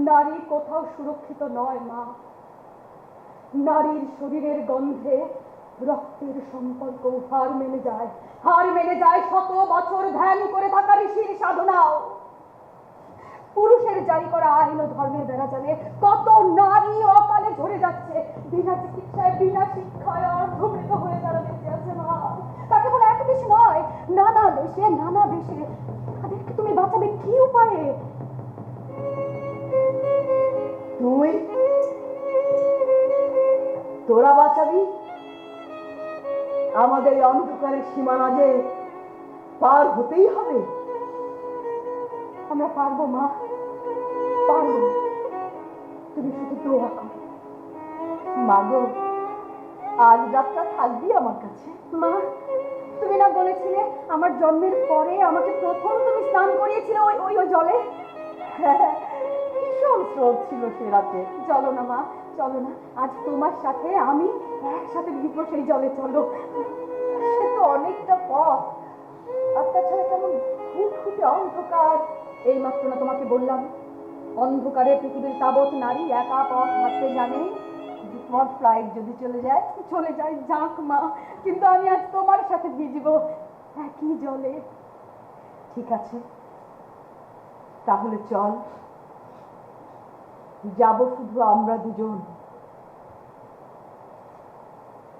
নারী কোথাও সুরক্ষিত নয় মা। নারীর শরীরের গন্ধে রক্তের সম্পর্ক হার মেনে যায়, হার মেনে যায় শত বছর ধ্যান করে থাকা ঋষির সাধনাও। পুরুষের জারি করা আইন ও ধর্মের বেড়াজালে কত নারী অকালে ঝরে যাচ্ছে, বিনা চিকিৎসায় বিনা শিক্ষায় অর্ধমৃত হয়ে তারা বেঁচে আছে মা। তা কেবল এক দেশ নয়, নানা দেশে নানা দেশে। তাদেরকে তুমি বাঁচাবে কি উপায়ে? তুই তোরা বাঁচাবি? আমাদের এই অন্ধকারের সীমানা যে পার হতেই হবে। আমরা পারবো মা, পারবো। তুমি শুধু দোয়া করো। মাগো, আজ রাতটা থাকবি আমার কাছে? মা, তুমি না বলেছিলে আমার জন্মের পরে আমাকে প্রথম তুমি স্নান করিয়েছিলে ওই ওই ওই জলে? ভীষণ স্রোত ছিল সে রাতে। চলো না মা, চলো না, আজ তোমার সাথে আমি একসাথে ভিজবো সেই জলে। চলো। সে তো অনেকটা পথ, আর তাছাড়া কেমন ফুটফুটে অন্ধকার। এই মাত্র না তোমাকে বললাম, অন্ধকারে পৃথিবীর তাবৎ নারী একা পথ হাঁটতে জানে। তোমার ফ্লাইট যদি চলে যায়? চলে যাই, যাক মা, কিন্তু আমি আজ তোমার সাথে ভিজবো একই জলে। ঠিক আছে, তাহলে চল, যাব শুধু আমরা দুজন,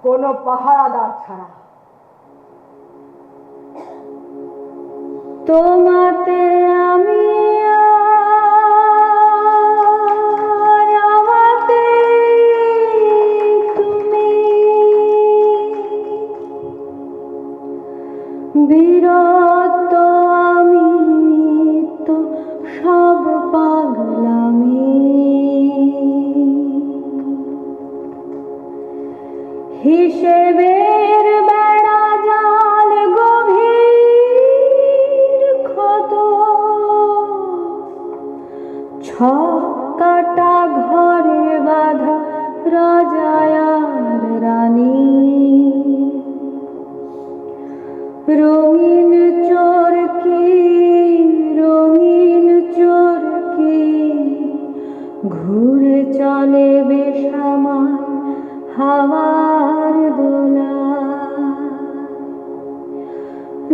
কোনো পাহারাদার ছাড়া। তোমাতে আমি আর আমাতে তুমি, বিরত আমি তো সব পাগলামি, হিসেবের বেড়া জাল গভীর ক্ষত, ছক্কাটা ঘরে বাঁধা রাজায় আর রানী, রঙিন চরকি রঙিন চরকি ঘুরে চলে বেসামাল হাওয়ার দোলা,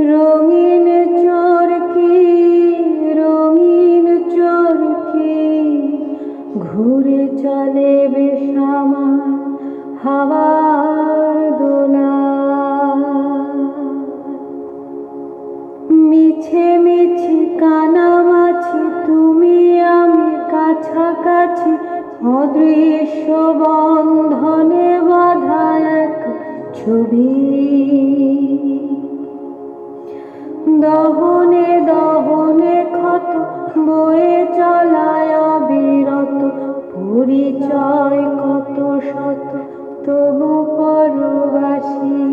রঙিন চরকি ঘুরে চলে বেসামাল হাওয়ার দোলা, মিছে মিছি কানামাছি তুমি আমি কাছাকাছি, অদৃশ্য বন্ধনে বাঁধা এক ছবি, দহনে দহনে ক্ষত বয়ে চলায় অবিরত, পরিচয় কত শত তবু পরবাসী,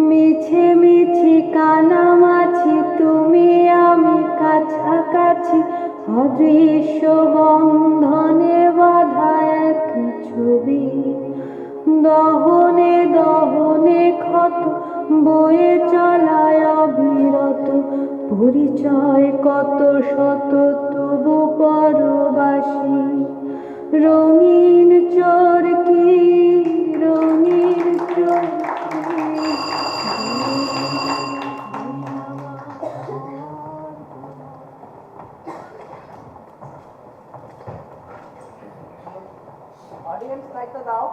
মিছে মিছি কানামাছি তুমি আমি কাছাকাছি, অদৃশ্য বন্ধনে বাঁধা এক ছবি, দহনে দহনে ক্ষত বয়ে চলায় অবিরত, পরিচয় কত শত তবু পরবাসী, রঙিন চরকি রঙিন চরকি। অডিয়েন্স দায়িত্ব দাও।